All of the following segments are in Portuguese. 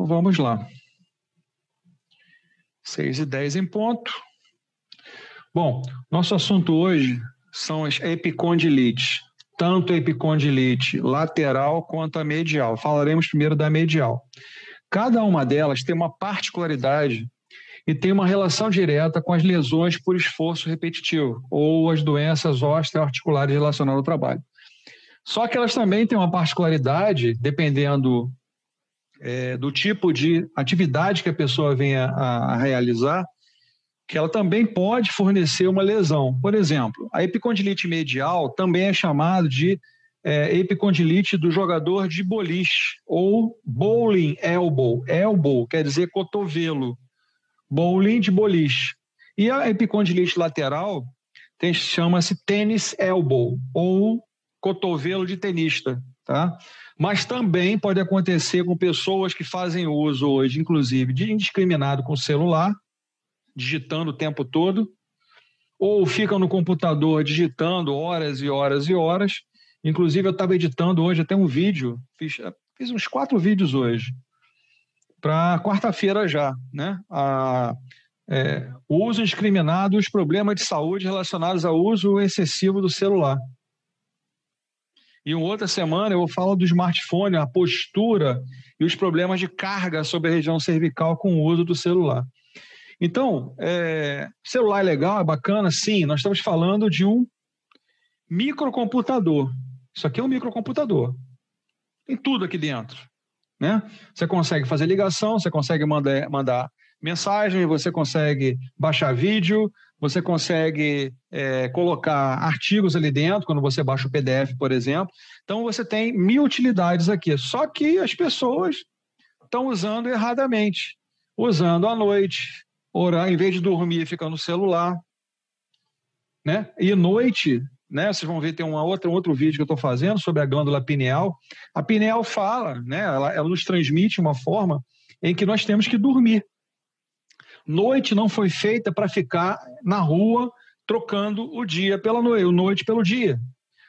Então, vamos lá. 6h10 em ponto. Bom, nosso assunto hoje são as epicondilites, tanto a epicondilite lateral quanto a medial. Falaremos primeiro da medial. Cada uma delas tem uma particularidade e tem uma relação direta com as lesões por esforço repetitivo ou as doenças osteoarticulares relacionadas ao trabalho. Só que elas também têm uma particularidade, dependendo do tipo de atividade que a pessoa venha a realizar, que ela também pode fornecer uma lesão. Por exemplo, a epicondilite medial também é chamada de epicondilite do jogador de boliche, ou bowling elbow. Elbow quer dizer cotovelo. Bowling de boliche. E a epicondilite lateral chama-se tênis elbow, ou cotovelo de tenista, tá? Mas também pode acontecer com pessoas que fazem uso hoje, inclusive, de indiscriminado com o celular, digitando o tempo todo, ou ficam no computador digitando horas e horas e horas. Inclusive, eu estava editando hoje até um vídeo, fiz uns 4 vídeos hoje, para quarta-feira já, né? O uso indiscriminado e os problemas de saúde relacionados ao uso excessivo do celular. E uma outra semana eu vou falar do smartphone, a postura e os problemas de carga sobre a região cervical com o uso do celular. Então, celular é legal, é bacana? Sim, nós estamos falando de um microcomputador. Isso aqui é um microcomputador. Tem tudo aqui dentro, né? Você consegue fazer ligação, você consegue mandar mensagem, você consegue baixar vídeo, você consegue colocar artigos ali dentro, quando você baixa o PDF, por exemplo. Então, você tem 1000 utilidades aqui. Só que as pessoas estão usando erradamente. Usando à noite, em vez de dormir, fica no celular, né? E noite, né? Vocês vão ver, tem um outro vídeo que eu estou fazendo sobre a glândula pineal. A pineal fala, né? Ela nos transmite uma forma em que nós temos que dormir. Noite não foi feita para ficar na rua trocando o dia pela noite, noite pelo dia.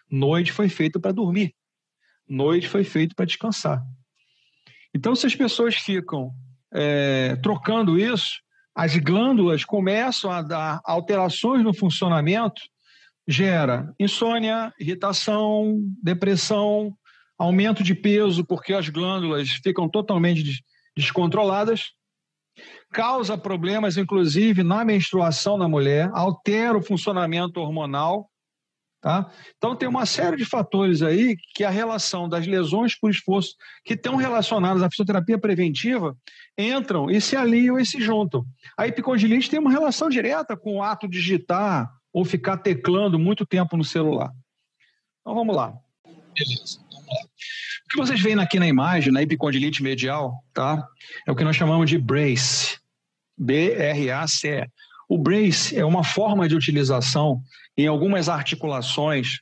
Noite foi feita para dormir. Noite foi feita para descansar. Então, se as pessoas ficam trocando isso, as glândulas começam a dar alterações no funcionamento, gera insônia, irritação, depressão, aumento de peso, porque as glândulas ficam totalmente descontroladas, causa problemas, inclusive, na menstruação na mulher, altera o funcionamento hormonal, tá? Então, tem uma série de fatores aí que a relação das lesões por esforço que estão relacionadas à fisioterapia preventiva entram e se aliam e se juntam. A epicondilite tem uma relação direta com o ato de digitar ou ficar teclando muito tempo no celular. Então, vamos lá. Beleza, vamos lá. O que vocês veem aqui na imagem, na epicondilite medial, tá? É o que nós chamamos de brace. B-R-A-C-E. O brace é uma forma de utilização em algumas articulações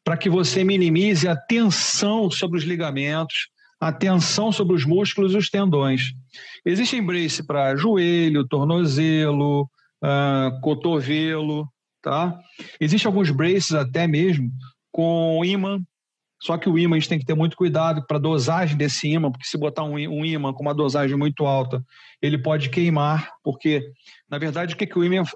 para que você minimize a tensão sobre os ligamentos, a tensão sobre os músculos e os tendões. Existem brace para joelho, tornozelo, cotovelo, tá? Existem alguns braces até mesmo com ímã, só que o ímã a gente tem que ter muito cuidado para a dosagem desse ímã, porque se botar um ímã com uma dosagem muito alta, ele pode queimar, porque, na verdade, o que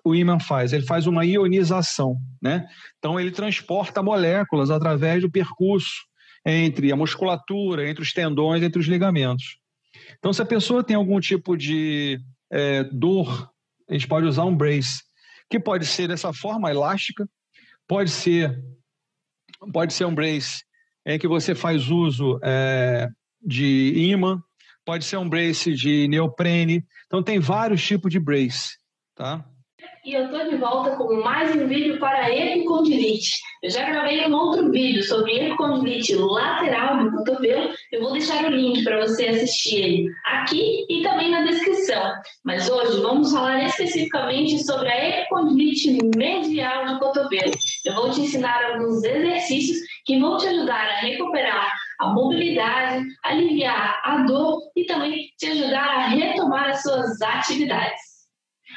o ímã faz? Ele faz uma ionização, né? Então, ele transporta moléculas através do percurso entre a musculatura, entre os tendões, entre os ligamentos. Então, se a pessoa tem algum tipo de dor, a gente pode usar um brace, que pode ser dessa forma elástica, pode ser um brace em que você faz uso de ímã, pode ser um brace de neoprene. Então, tem vários tipos de brace, tá? E eu estou de volta com mais um vídeo para epicondilite. Eu já gravei um outro vídeo sobre epicondilite lateral do cotovelo. Eu vou deixar o link para você assistir ele aqui e também na descrição. Mas hoje vamos falar especificamente sobre a epicondilite medial do cotovelo. Eu vou te ensinar alguns exercícios que vão te ajudar a recuperar a mobilidade, aliviar a dor e também te ajudar a retomar as suas atividades.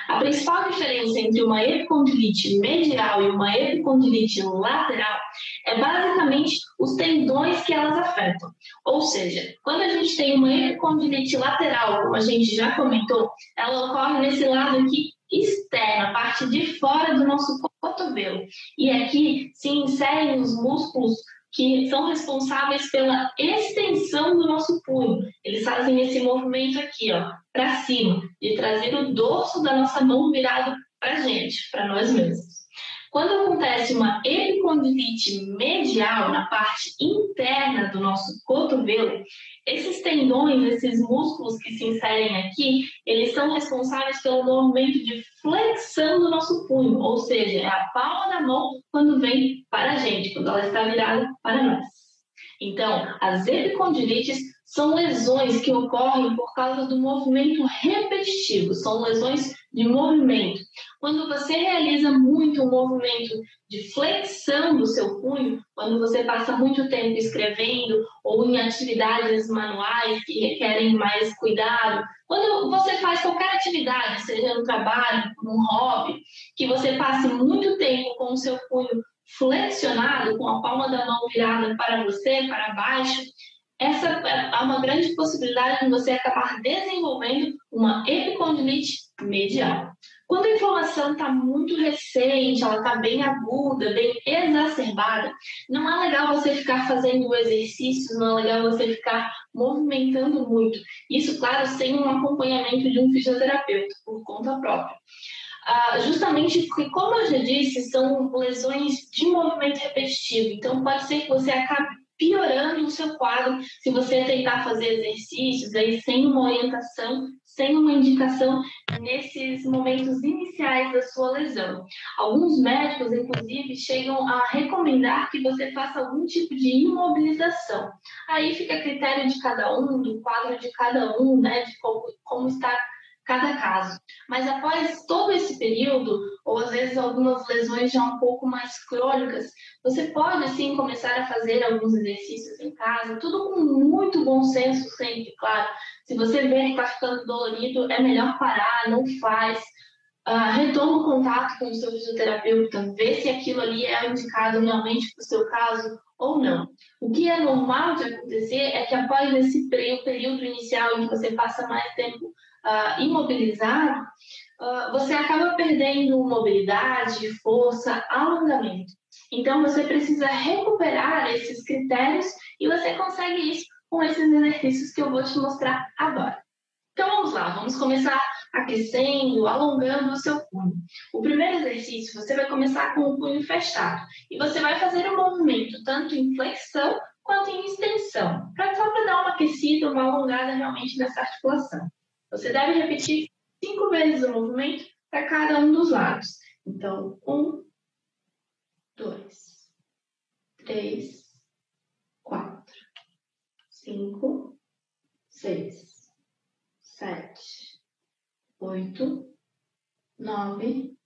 A principal diferença entre uma epicondilite medial e uma epicondilite lateral é basicamente os tendões que elas afetam. Ou seja, quando a gente tem uma epicondilite lateral, como a gente já comentou, ela ocorre nesse lado aqui externo, a parte de fora do nosso cotovelo. E aqui se inserem os músculos que são responsáveis pela extensão do nosso punho. Eles fazem esse movimento aqui, ó, para cima, de trazer o dorso da nossa mão virado para a gente, para nós mesmos. Quando acontece uma epicondilite medial na parte interna do nosso cotovelo, esses tendões, esses músculos que se inserem aqui, eles são responsáveis pelo movimento de flexão do nosso punho, ou seja, é a palma da mão quando vem para a gente, quando ela está virada para nós. Então, as epicondilites são lesões que ocorrem por causa do movimento repetitivo, são lesões de movimento. Quando você realiza muito um movimento de flexão do seu punho, quando você passa muito tempo escrevendo ou em atividades manuais que requerem mais cuidado, quando você faz qualquer atividade, seja no trabalho, num hobby, que você passe muito tempo com o seu punho flexionado, com a palma da mão virada para você, para baixo, há uma grande possibilidade de você acabar desenvolvendo uma epicondilite medial. Quando a inflamação está muito recente, ela está bem aguda, bem exacerbada, não é legal você ficar fazendo exercícios, não é legal você ficar movimentando muito. Isso, claro, sem um acompanhamento de um fisioterapeuta, por conta própria. Justamente porque, como eu já disse, são lesões de movimento repetitivo. Então, pode ser que você acabe piorando o seu quadro se você tentar fazer exercícios aí sem uma orientação, sem uma indicação nesses momentos iniciais da sua lesão. Alguns médicos, inclusive, chegam a recomendar que você faça algum tipo de imobilização. Aí fica a critério de cada um, do quadro de cada um, né, de como está cada caso. Mas após todo esse período, ou às vezes algumas lesões já um pouco mais crônicas, você pode sim começar a fazer alguns exercícios em casa, tudo com muito bom senso sempre, claro. Se você vê que está ficando dolorido, é melhor parar, não faz. Retoma o contato com o seu fisioterapeuta, vê se aquilo ali é indicado realmente para o seu caso ou não. O que é normal de acontecer é que após esse período inicial em que você passa mais tempo imobilizado, você acaba perdendo mobilidade, força, alongamento. Então, você precisa recuperar esses critérios e você consegue isso com esses exercícios que eu vou te mostrar agora. Então, vamos lá, vamos começar aquecendo, alongando o seu punho. O primeiro exercício, você vai começar com o punho fechado e você vai fazer um movimento tanto em flexão quanto em extensão, só para dar uma aquecida, uma alongada realmente nessa articulação. Você deve repetir 5 vezes o movimento para cada um dos lados. Então, 1, 2, 3, 4, 5, 6, 7, 8, 9,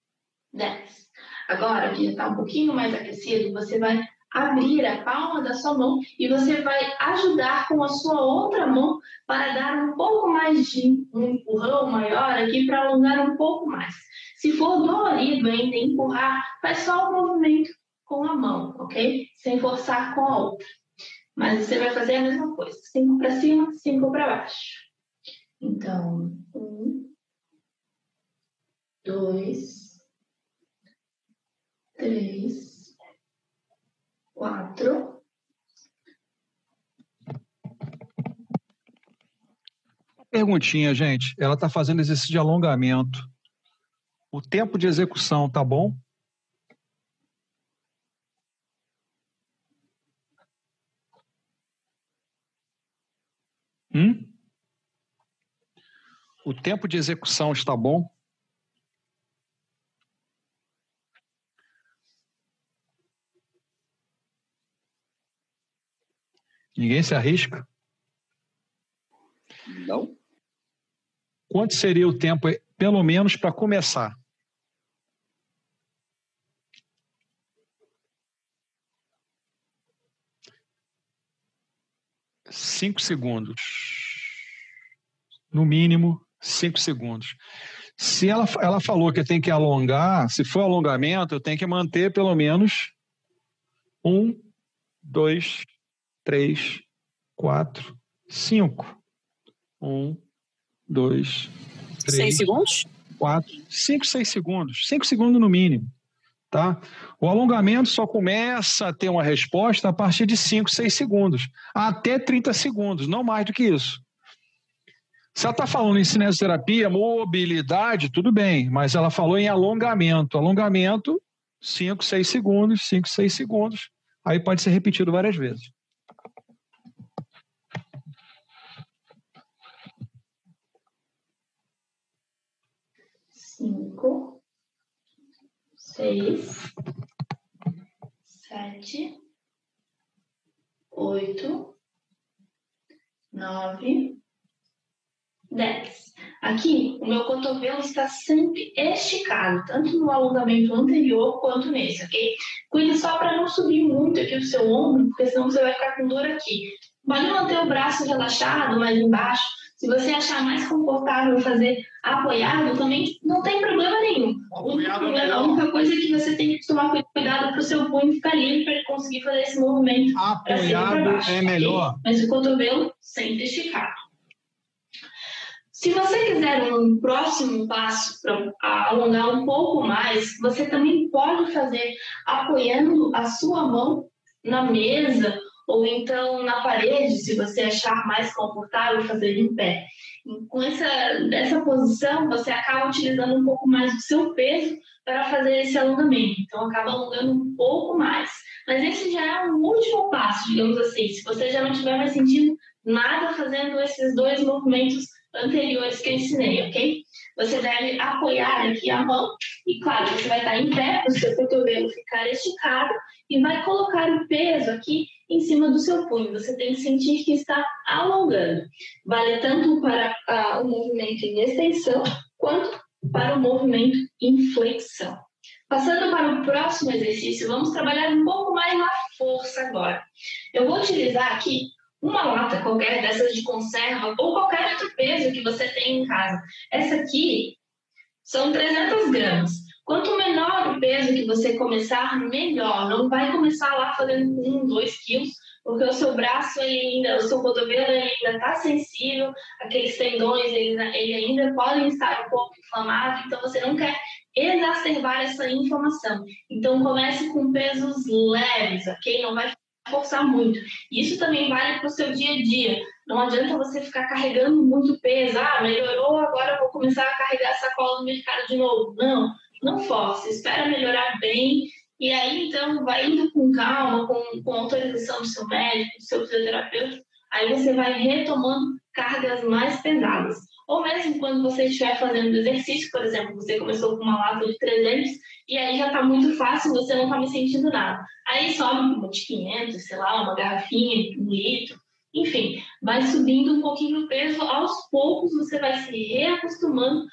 10. Agora, que já está um pouquinho mais aquecido, você vai abrir a palma da sua mão e você vai ajudar com a sua outra mão para dar um pouco mais de um empurrão maior aqui para alongar um pouco mais. Se for dolorido ainda empurrar, faz só o movimento com a mão, ok? Sem forçar com a outra. Mas você vai fazer a mesma coisa. 5 para cima, 5 para baixo. Então, 1, 2, 3, 4. Perguntinha, gente. Ela está fazendo exercício de alongamento. O tempo de execução tá bom? O tempo de execução está bom? Ninguém se arrisca? Não. Quanto seria o tempo, pelo menos, para começar? 5 segundos. No mínimo, 5 segundos. Se ela falou que tem que alongar, se for alongamento, eu tenho que manter pelo menos 1, 2, 3, 4, 5. 1, 2, 3, 6 segundos? 4, 5, 6 segundos. 5 segundos no mínimo. Tá? O alongamento só começa a ter uma resposta a partir de 5, 6 segundos. Até 30 segundos, não mais do que isso. Se ela está falando em cinesioterapia, mobilidade, tudo bem, mas ela falou em alongamento. Alongamento, 5, 6 segundos, 5, 6 segundos. Aí pode ser repetido várias vezes. Cinco, 6, 7, 8, 9, 10. Aqui, o meu cotovelo está sempre esticado, tanto no alongamento anterior quanto nesse, ok? Cuide só para não subir muito aqui o seu ombro, porque senão você vai ficar com dor aqui. Pode manter o braço relaxado, mais embaixo. Se você achar mais confortável fazer apoiado, também não tem problema nenhum. A única coisa é que você tem que tomar cuidado para o seu punho ficar livre para ele conseguir fazer esse movimento. Apoiado é melhor. Okay? Mas o cotovelo sempre esticado. Se você quiser um próximo passo para alongar um pouco mais, você também pode fazer apoiando a sua mão na mesa ou então na parede, se você achar mais confortável fazer em pé. Com dessa posição, você acaba utilizando um pouco mais do seu peso para fazer esse alongamento. Então, acaba alongando um pouco mais. Mas esse já é o último passo, digamos assim. Se você já não estiver mais sentindo nada fazendo esses dois movimentos anteriores que eu ensinei, ok? Você deve apoiar aqui a mão e, claro, você vai estar em pé para o seu cotovelo ficar esticado e vai colocar o peso aqui em cima do seu punho. Você tem que sentir que está alongando. Vale tanto para o movimento em extensão quanto para o movimento em flexão. Passando para o próximo exercício, vamos trabalhar um pouco mais na força agora. Eu vou utilizar aqui uma lata qualquer dessas de conserva ou qualquer outro peso que você tem em casa. Essa aqui são 300 gramas. Quanto menor o peso que você começar, melhor. Não vai começar lá fazendo 1, 2 quilos, porque o seu braço, o seu cotovelo ainda está sensível, aqueles tendões ele ainda podem estar um pouco inflamados, então você não quer exacerbar essa inflamação. Então comece com pesos leves, ok? Não vai forçar muito. Isso também vale para o seu dia a dia. Não adianta você ficar carregando muito peso. Melhorou, agora eu vou começar a carregar a sacola no mercado de novo. Não force. Espera melhorar bem. E aí, então, vai indo com calma, com autorização do seu médico, do seu fisioterapeuta. Aí você vai retomando cargas mais pesadas. Ou mesmo quando você estiver fazendo exercício, por exemplo, você começou com uma lata de 300 e aí já está muito fácil, você não está me sentindo nada. Aí sobe uma de 500, sei lá, uma garrafinha, 1 litro. Enfim, vai subindo um pouquinho o peso, aos poucos você vai se reacostumando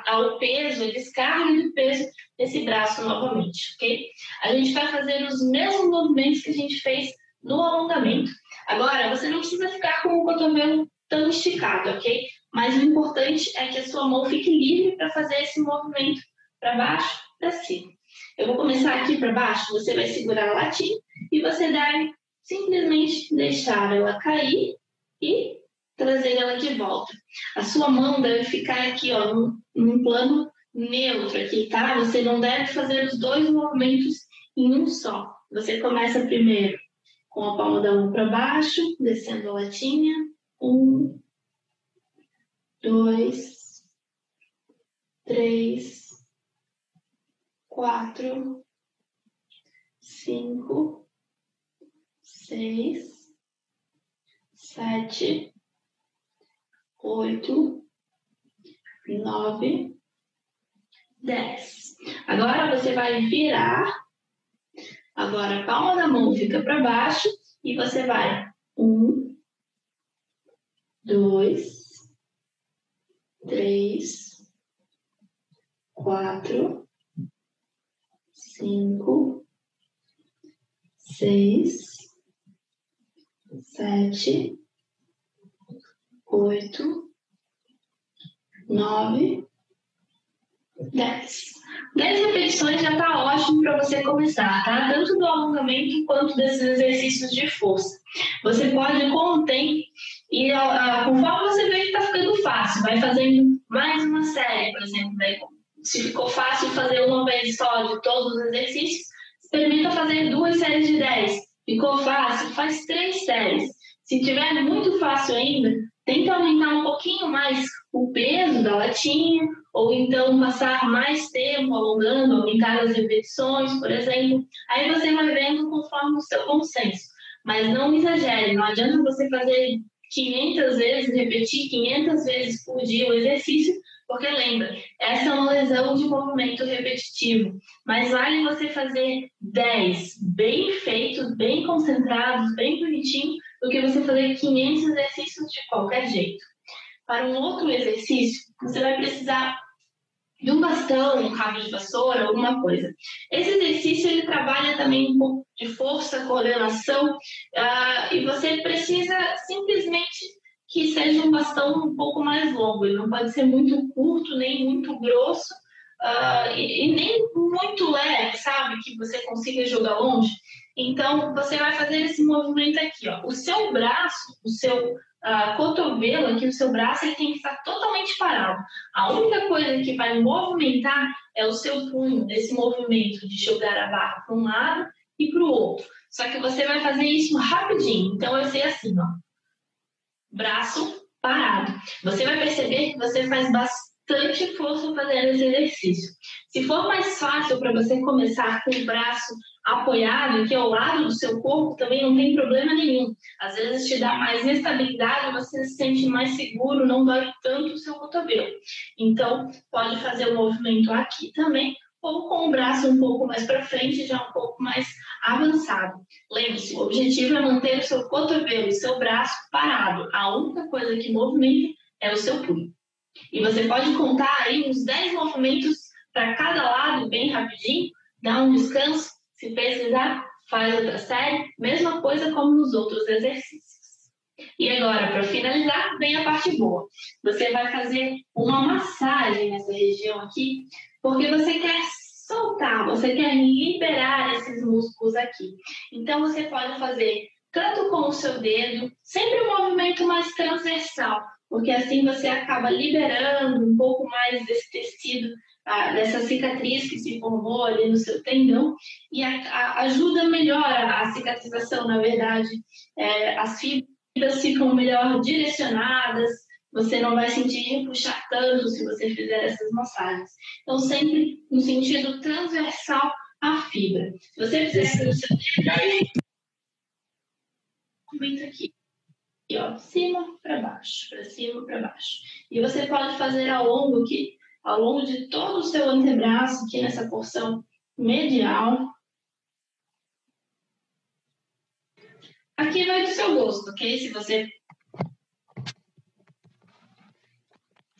ao peso, a descarga de peso nesse braço novamente, ok? A gente vai fazer os mesmos movimentos que a gente fez no alongamento. Agora, você não precisa ficar com o cotovelo tão esticado, ok? Mas o importante é que a sua mão fique livre para fazer esse movimento para baixo, para cima. Eu vou começar aqui para baixo, você vai segurar a latinha e você deve simplesmente deixar ela cair e trazer ela de volta. A sua mão deve ficar aqui, ó, num plano neutro aqui, tá? Você não deve fazer os dois movimentos em um só. Você começa primeiro com a palma da mão para baixo, descendo a latinha. 1, 2, 3, 4, 5, 6, 7, 8, 9, 10. Agora você vai virar. Agora a palma da mão fica para baixo e você vai 1, 2, 3, 4, 5, 6, 7, 8, 9, 10. 10 repetições já está ótimo para você começar, tá? Tanto do alongamento quanto desses exercícios de força. Você pode, com o tempo, e conforme você vê que está ficando fácil, vai fazendo mais uma série, por exemplo. Né? Se ficou fácil fazer uma vez só de todos os exercícios, experimenta fazer 2 séries de 10. Ficou fácil? Faz 3 séries. Se tiver muito fácil ainda, tenta aumentar um pouquinho mais o peso da latinha, ou então passar mais tempo alongando, aumentar as repetições, por exemplo. Aí você vai vendo conforme o seu bom senso. Mas não exagere, não adianta você fazer 500 vezes, repetir 500 vezes por dia o exercício, porque lembra, essa é uma lesão de movimento repetitivo. Mas vale você fazer 10 bem feitos, bem concentrados, bem bonitinho, do que você fazer 500 exercícios de qualquer jeito. Para um outro exercício, você vai precisar de um bastão, um cabo de vassoura, alguma coisa. Esse exercício ele trabalha também um pouco de força, coordenação, e você precisa simplesmente que seja um bastão um pouco mais longo. Ele não pode ser muito curto, nem muito grosso, e nem muito leve, sabe? Que você consiga jogar longe. Então, você vai fazer esse movimento aqui, ó. O seu braço, o seu cotovelo aqui, o seu braço, ele tem que estar totalmente parado. A única coisa que vai movimentar é o seu punho, esse movimento de jogar a barra para um lado e para o outro. Só que você vai fazer isso rapidinho. Então, vai ser assim, ó. Braço parado. Você vai perceber que você faz bastante força fazendo esse exercício. Se for mais fácil para você começar com o braço apoiado, aqui ao lado do seu corpo, também não tem problema nenhum. Às vezes te dá mais estabilidade, você se sente mais seguro, não dói tanto o seu cotovelo. Então, pode fazer o movimento aqui também, ou com o braço um pouco mais para frente, já um pouco mais avançado. Lembre-se, o objetivo é manter o seu cotovelo e seu braço parado. A única coisa que movimenta é o seu punho. E você pode contar aí uns 10 movimentos para cada lado, bem rapidinho, dá um descanso. Se precisar, faz outra série. Mesma coisa como nos outros exercícios. E agora, para finalizar, vem a parte boa. Você vai fazer uma massagem nessa região aqui, porque você quer soltar, você quer liberar esses músculos aqui. Então, você pode fazer tanto com o seu dedo, sempre um movimento mais transversal, porque assim você acaba liberando um pouco mais desse tecido, dessa cicatriz que se formou ali no seu tendão, e ajuda melhor a cicatrização, na verdade. As fibras ficam melhor direcionadas, você não vai sentir puxar tanto se você fizer essas massagens. Então, sempre no sentido transversal à fibra. Se você fizer o seu movimento aqui, e ó, cima para baixo, para cima para baixo. E você pode fazer ao longo de todo o seu antebraço, aqui nessa porção medial. Aqui vai do seu gosto, ok? Se você...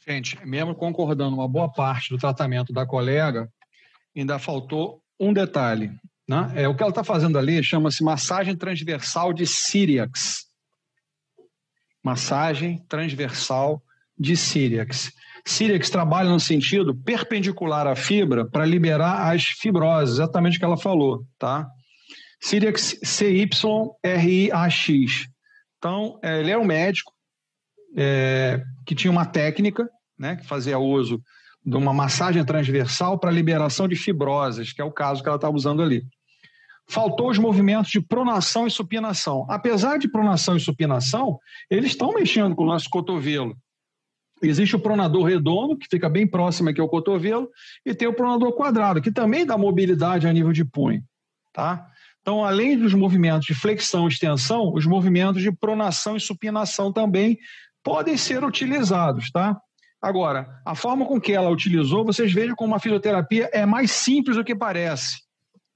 Gente, mesmo concordando uma boa parte do tratamento da colega, ainda faltou um detalhe. Né? O que ela está fazendo ali chama-se massagem transversal de Cyriax. Massagem transversal de Cyriax. Cyriax trabalha no sentido perpendicular à fibra para liberar as fibroses, exatamente o que ela falou, tá? Cyriax, CYRIAX. Então, ele é um médico que tinha uma técnica, né, que fazia uso de uma massagem transversal para liberação de fibroses, que é o caso que ela está usando ali. Faltou os movimentos de pronação e supinação. Apesar de pronação e supinação, eles estão mexendo com o nosso cotovelo. Existe o pronador redondo, que fica bem próximo aqui ao cotovelo, e tem o pronador quadrado, que também dá mobilidade a nível de punho. Tá? Então, além dos movimentos de flexão e extensão, os movimentos de pronação e supinação também podem ser utilizados. Tá? Agora, a forma com que ela utilizou, vocês vejam como a fisioterapia é mais simples do que parece.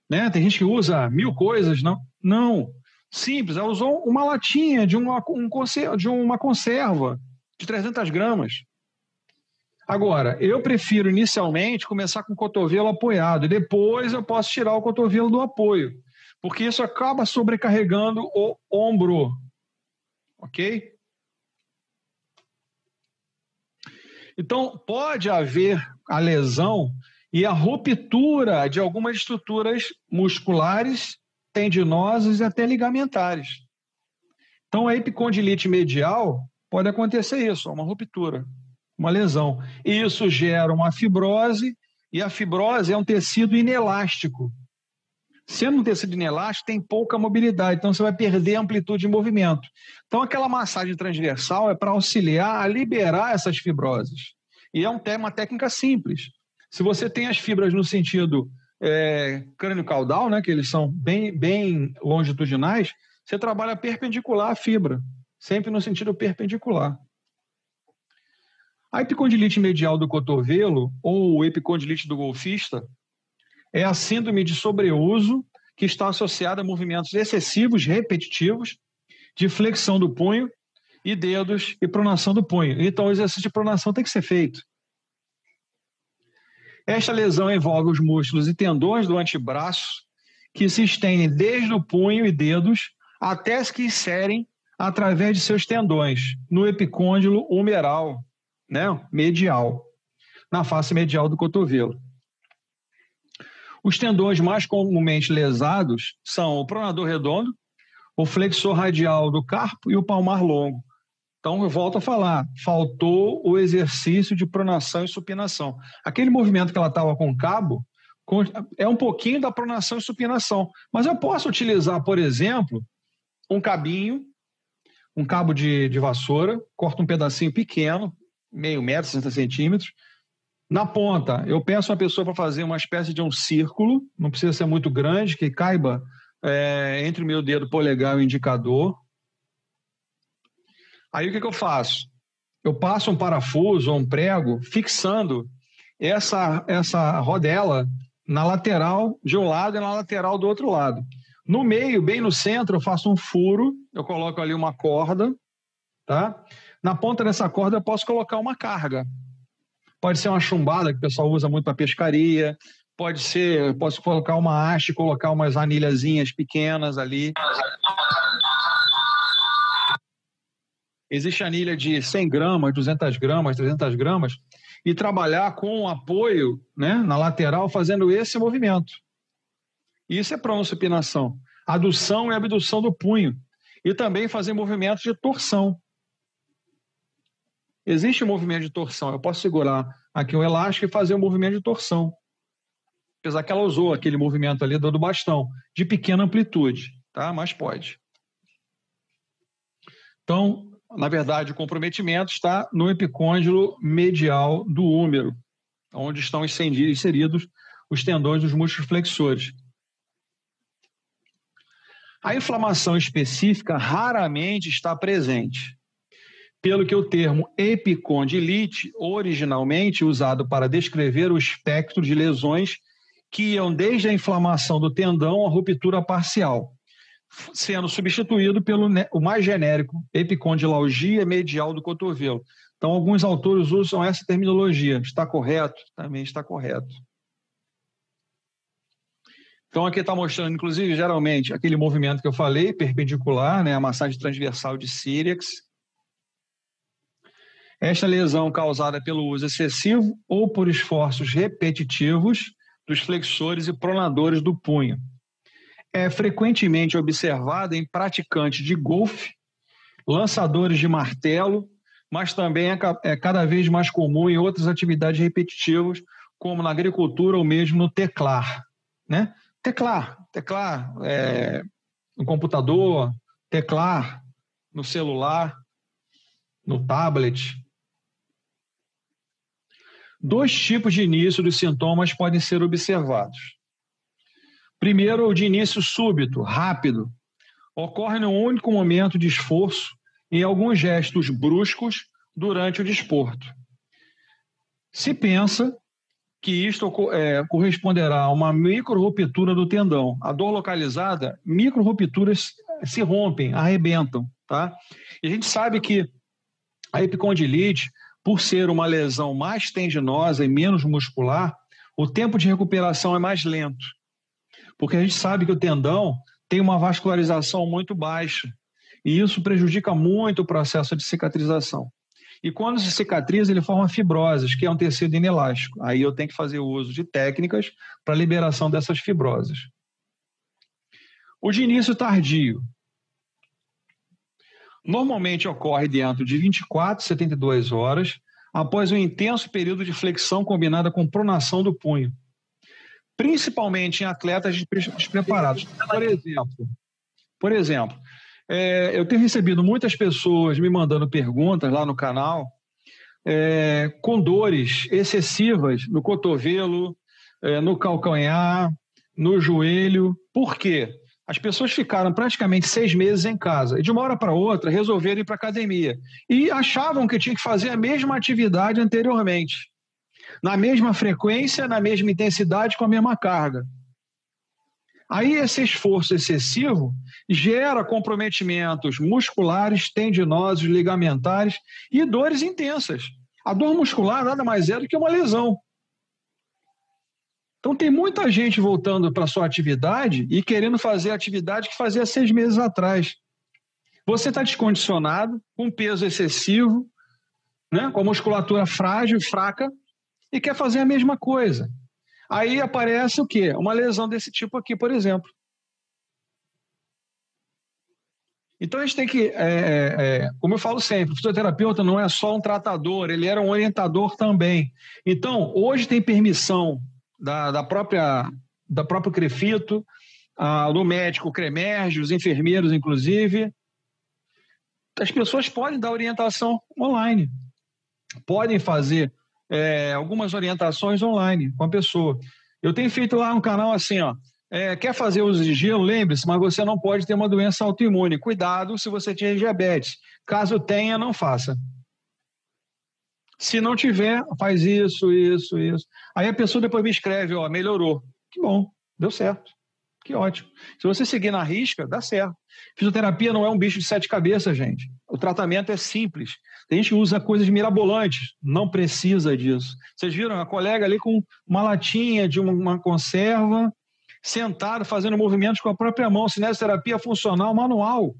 Né? Tem gente que usa 1000 coisas, não? Não, simples, ela usou uma latinha de uma conserva de 300 gramas. Agora, eu prefiro inicialmente começar com o cotovelo apoiado e depois eu posso tirar o cotovelo do apoio, porque isso acaba sobrecarregando o ombro, ok? Então, pode haver a lesão e a ruptura de algumas estruturas musculares, tendinosas e até ligamentares. Então, a epicondilite medial pode acontecer isso, uma ruptura, uma lesão. E isso gera uma fibrose, e a fibrose é um tecido inelástico. Sendo um tecido inelástico, tem pouca mobilidade, então você vai perder a amplitude de movimento. Então, aquela massagem transversal é para auxiliar a liberar essas fibroses. E é uma técnica simples. Se você tem as fibras no sentido crânio-caudal, né, que eles são bem longitudinais, você trabalha perpendicular à fibra, sempre no sentido perpendicular. A epicondilite medial do cotovelo, ou epicondilite do golfista, é a síndrome de sobreuso que está associada a movimentos excessivos, repetitivos, de flexão do punho e dedos e pronação do punho. Então, o exercício de pronação tem que ser feito. Esta lesão envolve os músculos e tendões do antebraço, que se estendem desde o punho e dedos até as que inserem através de seus tendões no epicôndilo humeral, né, medial, na face medial do cotovelo. Os tendões mais comumente lesados são o pronador redondo, o flexor radial do carpo e o palmar longo. Então, eu volto a falar, faltou o exercício de pronação e supinação. Aquele movimento que ela estava com o cabo é um pouquinho da pronação e supinação. Mas eu posso utilizar, por exemplo, um cabinho, um cabo de vassoura, corto um pedacinho pequeno, meio metro, 60 centímetros. Na ponta, eu peço a pessoa para fazer uma espécie de um círculo, não precisa ser muito grande, que caiba entre o meu dedo polegar e o indicador. Aí o que eu faço? Eu passo um parafuso ou um prego fixando essa rodela na lateral de um lado e na lateral do outro lado. No meio, bem no centro, eu faço um furo, eu coloco ali uma corda, tá? Na ponta dessa corda eu posso colocar uma carga. Pode ser uma chumbada, que o pessoal usa muito para pescaria, posso colocar uma haste, colocar umas anilhazinhas pequenas ali. Existe anilha de 100 gramas, 200 gramas, 300 gramas, e trabalhar com apoio, né, na lateral, fazendo esse movimento. Isso é pronossupinação. Adução e abdução do punho. E também fazer movimentos de torção. Existe um movimento de torção. Eu posso segurar aqui um elástico e fazer um movimento de torção. Apesar que ela usou aquele movimento ali do bastão, de pequena amplitude, tá? Mas pode. Então, na verdade, o comprometimento está no epicôndilo medial do húmero, onde estão inseridos os tendões dos músculos flexores. A inflamação específica raramente está presente, pelo que o termo epicondilite, originalmente usado para descrever o espectro de lesões que iam desde a inflamação do tendão à ruptura parcial, sendo substituído pelo o mais genérico, epicondilalgia medial do cotovelo. Então, alguns autores usam essa terminologia. Está correto? Também está correto. Então, aqui está mostrando, inclusive, geralmente, aquele movimento que eu falei, perpendicular, né, a massagem transversal de Cyriax. Esta lesão causada pelo uso excessivo ou por esforços repetitivos dos flexores e pronadores do punho. É frequentemente observada em praticantes de golfe, lançadores de martelo, mas também é cada vez mais comum em outras atividades repetitivas, como na agricultura ou mesmo no teclar, né? Teclar no computador, teclar no celular, no tablet. 2 tipos de início dos sintomas podem ser observados. Primeiro, o de início súbito, rápido. Ocorre num único momento de esforço e alguns gestos bruscos durante o desporto. Se pensa que isto corresponderá a uma micro-ruptura do tendão. A dor localizada, micro-rupturas se rompem, arrebentam, tá? E a gente sabe que a epicondilite, por ser uma lesão mais tendinosa e menos muscular, o tempo de recuperação é mais lento. Porque a gente sabe que o tendão tem uma vascularização muito baixa. E isso prejudica muito o processo de cicatrização. E quando se cicatriza, ele forma fibroses, que é um tecido inelástico. Aí eu tenho que fazer o uso de técnicas para liberação dessas fibroses. O de início tardio. Normalmente ocorre dentro de 24 a 72 horas, após um intenso período de flexão combinada com pronação do punho, principalmente em atletas despreparados. Por exemplo, eu tenho recebido muitas pessoas me mandando perguntas lá no canal com dores excessivas no cotovelo, no calcanhar, no joelho. Por quê? As pessoas ficaram praticamente 6 meses em casa e de uma hora para outra resolveram ir para a academia e achavam que tinha que fazer a mesma atividade anteriormente, na mesma frequência, na mesma intensidade, com a mesma carga. Aí esse esforço excessivo gera comprometimentos musculares, tendinosos, ligamentares e dores intensas. A dor muscular nada mais é do que uma lesão. Então tem muita gente voltando para a sua atividade e querendo fazer a atividade que fazia 6 meses atrás. Você está descondicionado, com peso excessivo, né, com a musculatura frágil e fraca, e quer fazer a mesma coisa. Aí aparece o quê? Uma lesão desse tipo aqui, por exemplo. Então a gente tem que, como eu falo sempre, o fisioterapeuta não é só um tratador, ele era um orientador também. Então, hoje tem permissão da próprio CREFITO, do médico CREMERGE, os enfermeiros, inclusive. As pessoas podem dar orientação online, podem fazer algumas orientações online com a pessoa. Eu tenho feito lá um canal assim, ó, quer fazer uso de gelo? Lembre-se, mas você não pode ter uma doença autoimune. Cuidado se você tiver diabetes. Caso tenha, não faça. Se não tiver, faz isso. Aí a pessoa depois me escreve, ó, melhorou. Que bom, deu certo. Que ótimo. Se você seguir na risca, dá certo. Fisioterapia não é um bicho de 7 cabeças, gente. O tratamento é simples. A gente usa coisas mirabolantes. Não precisa disso. Vocês viram a colega ali com uma latinha de uma conserva, sentado, fazendo movimentos com a própria mão. Cinesioterapia funcional manual.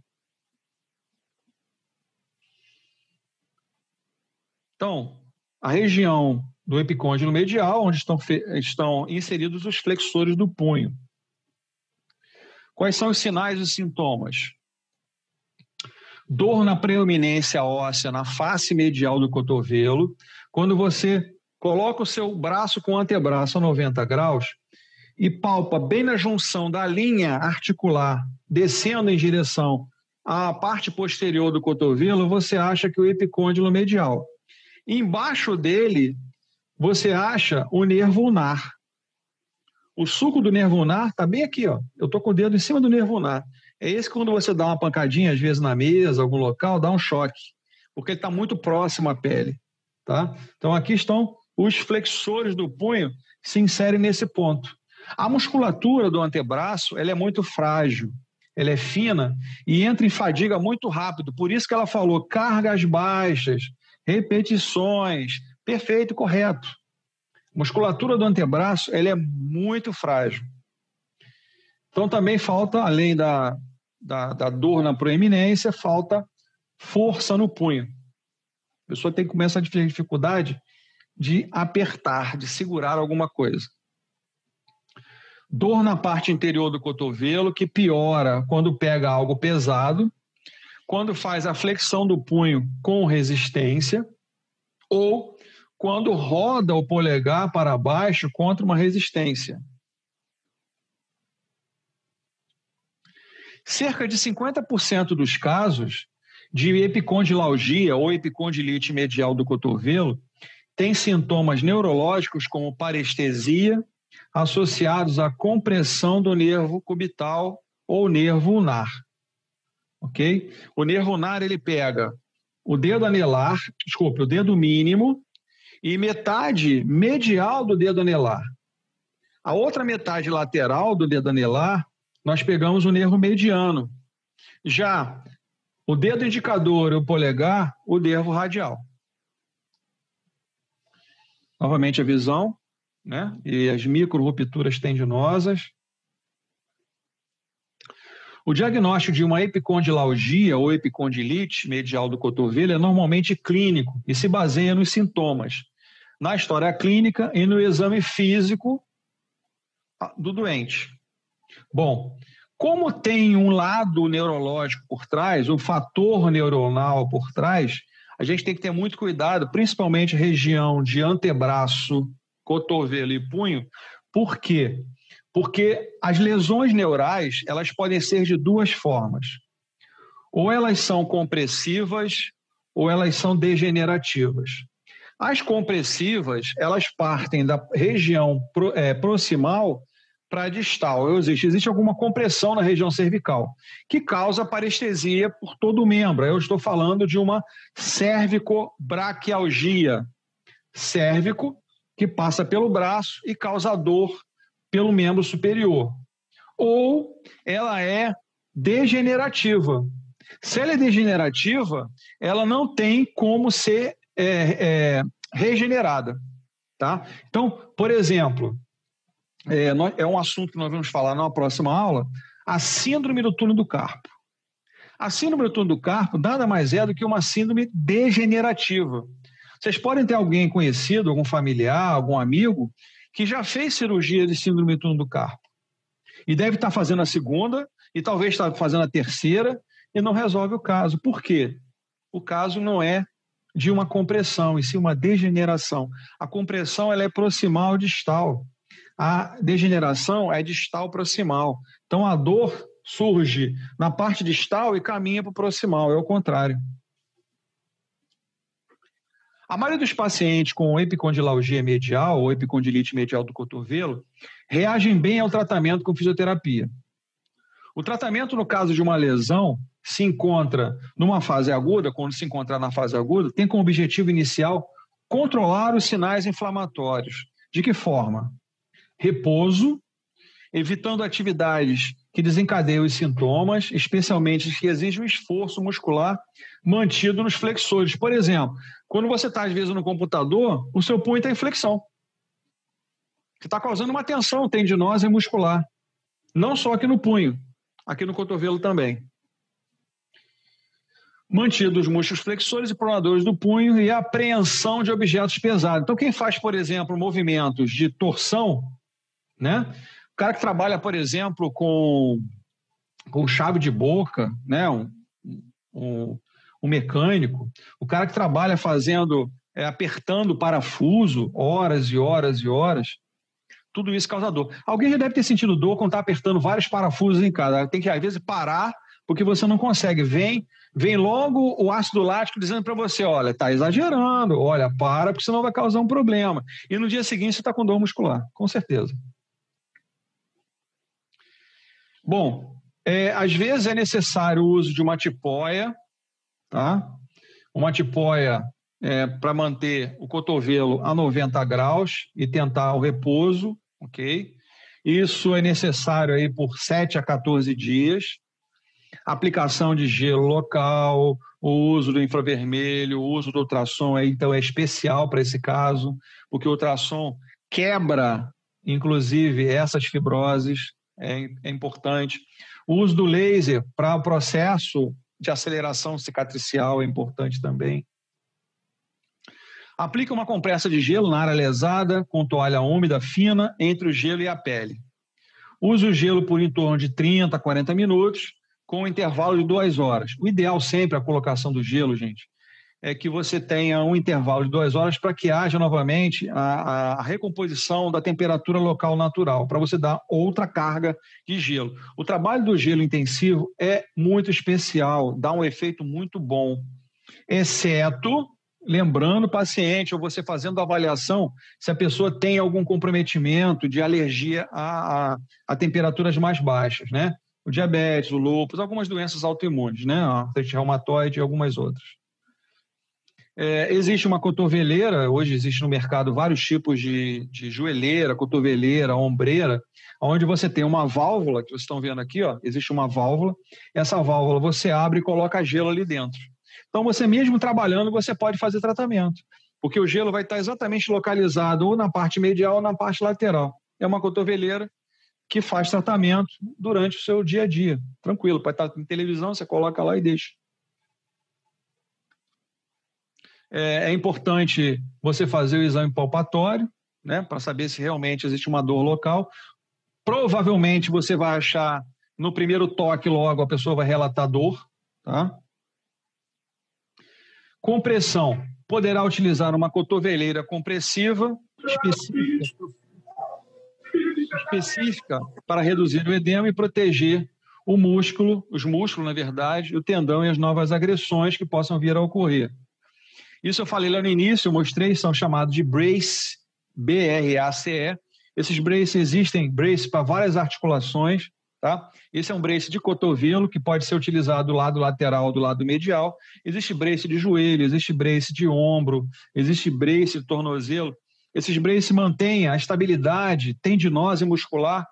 Então, a região do epicôndilo medial, onde estão inseridos os flexores do punho. Quais são os sinais e sintomas? Dor na preeminência óssea, na face medial do cotovelo. Quando você coloca o seu braço com o antebraço a 90 graus e palpa bem na junção da linha articular, descendo em direção à parte posterior do cotovelo, você acha que o epicôndilo medial. Embaixo dele, você acha o nervo ulnar. O suco do nervo ulnar está bem aqui, ó. Eu estou com o dedo em cima do nervo ulnar. É esse que quando você dá uma pancadinha, às vezes na mesa, algum local, dá um choque, porque ele está muito próximo à pele. Tá? Então aqui estão os flexores do punho que se inserem nesse ponto. A musculatura do antebraço ela é muito frágil, ela é fina e entra em fadiga muito rápido. Por isso que ela falou cargas baixas, repetições, perfeito, correto. A musculatura do antebraço ela é muito frágil. Então também falta, além da dor na proeminência, falta força no punho. A pessoa tem que começar a ter dificuldade de apertar, de segurar alguma coisa. Dor na parte interior do cotovelo, que piora quando pega algo pesado, quando faz a flexão do punho com resistência, ou quando roda o polegar para baixo contra uma resistência. Cerca de 50% dos casos de epicondilalgia ou epicondilite medial do cotovelo têm sintomas neurológicos como parestesia, associados à compressão do nervo cubital ou nervo ulnar. Ok? O nervo ulnar ele pega o dedo anelar, o dedo mínimo e metade medial do dedo anelar. A outra metade lateral do dedo anelar, nós pegamos o nervo mediano. Já o dedo indicador e o polegar, o nervo radial. Novamente a visão, né? E as micro-rupturas tendinosas. O diagnóstico de uma epicondilalgia ou epicondilite medial do cotovelo é normalmente clínico e se baseia nos sintomas, na história clínica e no exame físico do doente. Bom, como tem um lado neurológico por trás, um fator neuronal por trás, a gente tem que ter muito cuidado, principalmente região de antebraço, cotovelo e punho. Por quê? Porque as lesões neurais, elas podem ser de duas formas. Ou elas são compressivas, ou elas são degenerativas. As compressivas, elas partem da região proximal para a distal. Existe alguma compressão na região cervical, que causa parestesia por todo o membro. Eu estou falando de uma cervicobraquialgia. Cérvico, que passa pelo braço e causa dor pelo membro superior. Ou ela é degenerativa. Se ela é degenerativa, ela não tem como ser regenerada. Tá? Então, por exemplo, é um assunto que nós vamos falar na próxima aula, a síndrome do túnel do carpo. A síndrome do túnel do carpo nada mais é do que uma síndrome degenerativa. Vocês podem ter alguém conhecido, algum familiar, algum amigo, que já fez cirurgia de síndrome do túnel do carpo. E deve estar fazendo a segunda, e talvez está fazendo a terceira, e não resolve o caso. Por quê? O caso não é de uma compressão, e sim uma degeneração. A compressão ela é proximal distal. A degeneração é distal proximal. Então a dor surge na parte distal e caminha para o proximal, é o contrário. A maioria dos pacientes com epicondilalgia medial ou epicondilite medial do cotovelo reagem bem ao tratamento com fisioterapia. O tratamento, no caso de uma lesão, se encontra numa fase aguda, quando se encontrar na fase aguda, tem como objetivo inicial controlar os sinais inflamatórios. De que forma? Repouso, evitando atividades que desencadeiam os sintomas, especialmente que exigem um esforço muscular mantido nos flexores. Por exemplo, quando você está, às vezes, no computador, o seu punho está em flexão. Você está causando uma tensão tendinosa e muscular. Não só aqui no punho, aqui no cotovelo também. Mantidos os músculos flexores e pronadores do punho e a apreensão de objetos pesados. Então, quem faz, por exemplo, movimentos de torção, né? O cara que trabalha, por exemplo, com chave de boca, né? Um mecânico, o cara que trabalha apertando o parafuso horas e horas e horas, tudo isso causa dor. Alguém já deve ter sentido dor quando está apertando vários parafusos em casa. Tem que, às vezes, parar, porque você não consegue. Vem logo o ácido lático dizendo para você, olha, está exagerando, olha, para, porque senão vai causar um problema. E no dia seguinte você está com dor muscular, com certeza. Bom, às vezes é necessário o uso de uma tipóia, tá? Uma tipóia para manter o cotovelo a 90 graus e tentar o repouso, ok? Isso é necessário aí por 7 a 14 dias. Aplicação de gelo local, o uso do infravermelho, o uso do ultrassom então é especial para esse caso, porque o ultrassom quebra, inclusive, essas fibroses, é importante. O uso do laser para o processo de aceleração cicatricial é importante também. Aplica uma compressa de gelo na área lesada, com toalha úmida fina entre o gelo e a pele. Use o gelo por em torno de 30 a 40 minutos, com um intervalo de 2 horas. O ideal sempre, a colocação do gelo, gente, é que você tenha um intervalo de 2 horas para que haja novamente a recomposição da temperatura local natural, para você dar outra carga de gelo. O trabalho do gelo intensivo é muito especial, dá um efeito muito bom, exceto, lembrando o paciente, ou você fazendo a avaliação, se a pessoa tem algum comprometimento de alergia a temperaturas mais baixas, né? O diabetes, o lúpus, algumas doenças autoimunes, né? A artrite reumatoide e algumas outras. Existe uma cotoveleira, hoje existe no mercado vários tipos de joelheira, cotoveleira, ombreira, onde você tem uma válvula, que vocês estão vendo aqui, ó, existe uma válvula, essa válvula você abre e coloca gelo ali dentro. Então, você mesmo trabalhando, você pode fazer tratamento, porque o gelo vai estar exatamente localizado ou na parte medial ou na parte lateral. É uma cotoveleira que faz tratamento durante o seu dia a dia. Tranquilo, pode estar em televisão, você coloca lá e deixa. É importante você fazer o exame palpatório, né, para saber se realmente existe uma dor local. Provavelmente você vai achar, no primeiro toque logo, a pessoa vai relatar dor. Tá? Compressão. Poderá utilizar uma cotoveleira compressiva específica para reduzir o edema e proteger o músculo, os músculos, na verdade, o tendão e as novas agressões que possam vir a ocorrer. Isso eu falei lá no início, eu mostrei, são chamados de brace, B-R-A-C-E. Esses braces existem, brace para várias articulações, tá? Esse é um brace de cotovelo que pode ser utilizado do lado lateral, do lado medial. Existe brace de joelho, existe brace de ombro, existe brace de tornozelo. Esses braces mantêm a estabilidade tendinosa e muscular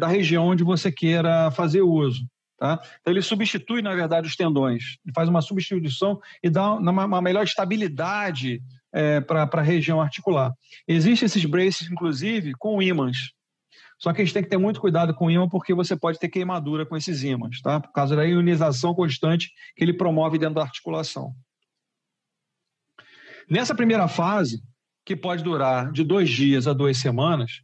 da região onde você queira fazer uso. Tá? Então, ele substitui, na verdade, os tendões. Ele faz uma substituição e dá uma melhor estabilidade para a região articular. Existem esses braces, inclusive, com ímãs. Só que a gente tem que ter muito cuidado com o ímã, porque você pode ter queimadura com esses ímãs, tá? Por causa da ionização constante que ele promove dentro da articulação. Nessa primeira fase, que pode durar de 2 dias a 2 semanas,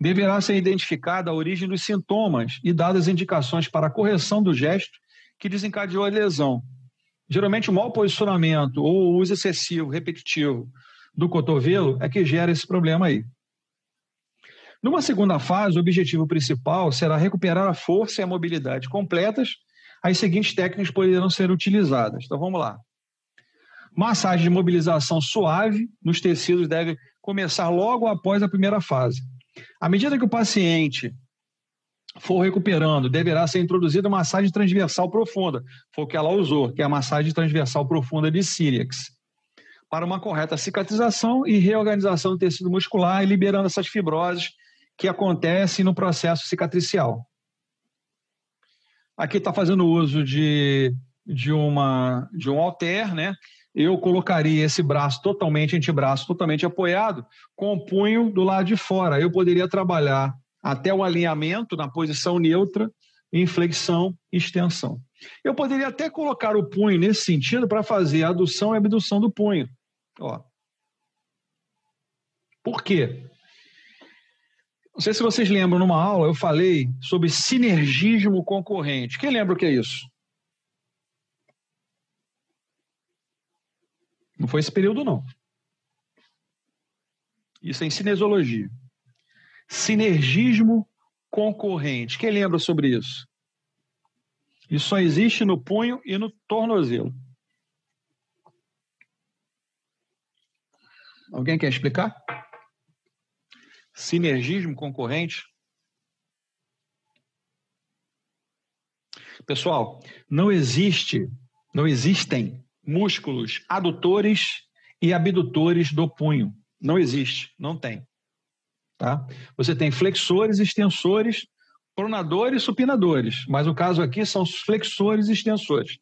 deverá ser identificada a origem dos sintomas e dadas indicações para a correção do gesto que desencadeou a lesão. Geralmente, o mau posicionamento ou o uso excessivo, repetitivo do cotovelo é que gera esse problema aí. Numa segunda fase, o objetivo principal será recuperar a força e a mobilidade completas. As seguintes técnicas poderão ser utilizadas. Então, vamos lá. Massagem de mobilização suave nos tecidos deve começar logo após a primeira fase. À medida que o paciente for recuperando, deverá ser introduzida massagem transversal profunda. Foi o que ela usou, que é a massagem transversal profunda de Cyriax, para uma correta cicatrização e reorganização do tecido muscular e liberando essas fibroses que acontecem no processo cicatricial. Aqui está fazendo uso de um halter, né? Eu colocaria esse braço totalmente, antebraço totalmente apoiado, com o punho do lado de fora. Eu poderia trabalhar até o alinhamento na posição neutra, em flexão e extensão. Eu poderia até colocar o punho nesse sentido para fazer a adução e abdução do punho. Ó. Por quê? Não sei se vocês lembram, numa aula eu falei sobre sinergismo concorrente. Quem lembra o que é isso? Não foi esse período, não. Isso é em cinesiologia. Sinergismo concorrente. Quem lembra sobre isso? Isso só existe no punho e no tornozelo. Alguém quer explicar? Sinergismo concorrente. Pessoal, não existem músculos adutores e abdutores do punho. Não existe, não tem. Tá? Você tem flexores, extensores, pronadores e supinadores, mas o caso aqui são os flexores e extensores.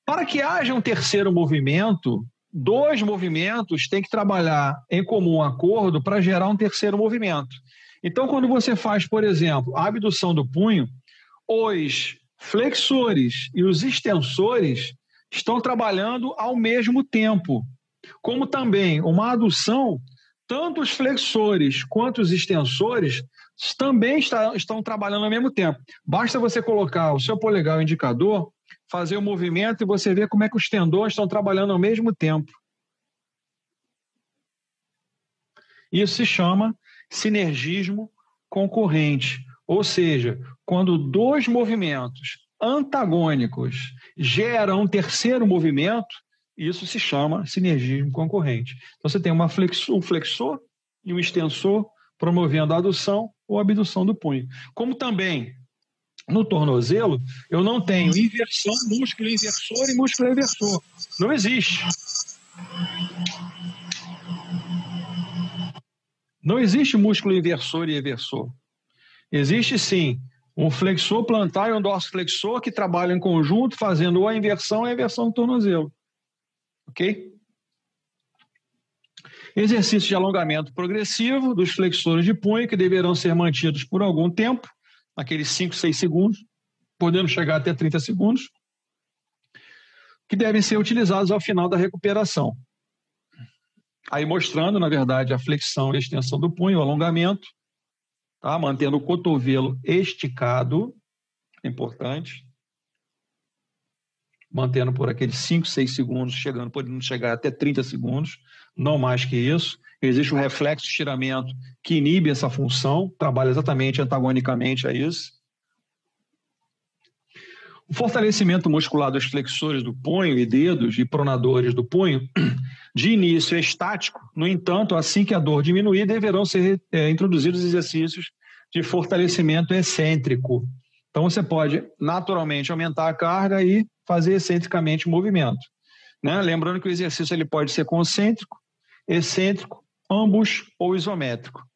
Para que haja um terceiro movimento, 2 movimentos têm que trabalhar em comum acordo para gerar um terceiro movimento. Então, quando você faz, por exemplo, a abdução do punho, os flexores e os extensores estão trabalhando ao mesmo tempo. Como também uma adução, tanto os flexores quanto os extensores também estão trabalhando ao mesmo tempo. Basta você colocar o seu polegar e o indicador, fazer o movimento e você ver como é que os tendões estão trabalhando ao mesmo tempo. Isso se chama sinergismo concorrente. Ou seja, quando 2 movimentos antagônicos geram um terceiro movimento, isso se chama sinergismo concorrente. Então, você tem um flexor e um extensor promovendo a adução ou abdução do punho. Como também no tornozelo, eu não tenho inversão, músculo inversor e músculo reversor. Não existe. Não existe músculo inversor e eversor. Existe, sim, um flexor plantar e um dorsiflexor que trabalham em conjunto, fazendo ou a inversão ou a eversão do tornozelo. Ok? Exercício de alongamento progressivo dos flexores de punho, que deverão ser mantidos por algum tempo, aqueles 5, 6 segundos, podendo chegar até 30 segundos, que devem ser utilizados ao final da recuperação. Aí mostrando, na verdade, a flexão e a extensão do punho, o alongamento, tá? Mantendo o cotovelo esticado, é importante, mantendo por aqueles 5, 6 segundos, podendo chegar até 30 segundos, não mais que isso. Existe o reflexo de estiramento que inibe essa função, trabalha exatamente antagonicamente a isso. O fortalecimento muscular dos flexores do punho e dedos e pronadores do punho, de início é estático, no entanto, assim que a dor diminuir, deverão ser introduzidos exercícios de fortalecimento excêntrico. Então, você pode naturalmente aumentar a carga e fazer excentricamente o movimento, né? Lembrando que o exercício ele pode ser concêntrico, excêntrico, ambos ou isométrico.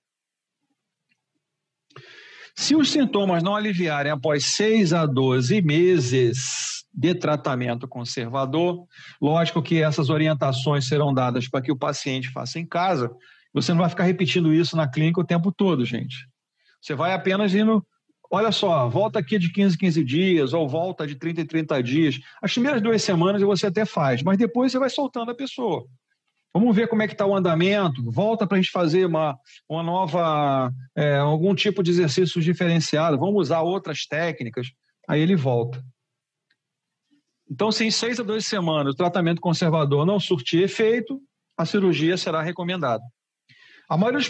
Se os sintomas não aliviarem após 6 a 12 meses de tratamento conservador, lógico que essas orientações serão dadas para que o paciente faça em casa. Você não vai ficar repetindo isso na clínica o tempo todo, gente. Você vai apenas indo, olha só, volta aqui de 15 em 15 dias, ou volta de 30 em 30 dias. As primeiras 2 semanas você até faz, mas depois você vai soltando a pessoa. Vamos ver como é que está o andamento, volta para a gente fazer uma nova, algum tipo de exercício diferenciado, vamos usar outras técnicas, aí ele volta. Então, se em 6 a 12 semanas o tratamento conservador não surtir efeito, a cirurgia será recomendada. A maioria dos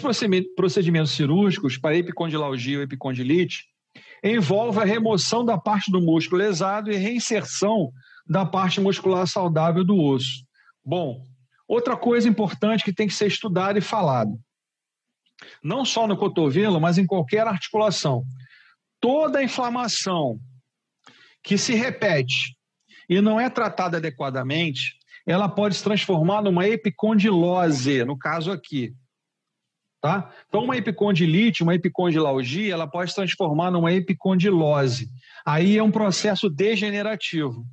procedimentos cirúrgicos para epicondilalgia ou epicondilite envolve a remoção da parte do músculo lesado e reinserção da parte muscular saudável do osso. Bom, outra coisa importante que tem que ser estudada e falada, não só no cotovelo, mas em qualquer articulação. Toda inflamação que se repete e não é tratada adequadamente, ela pode se transformar numa epicondilose, no caso aqui. Tá? Então, uma epicondilite, uma epicondilalgia, ela pode se transformar numa epicondilose. Aí é um processo degenerativo.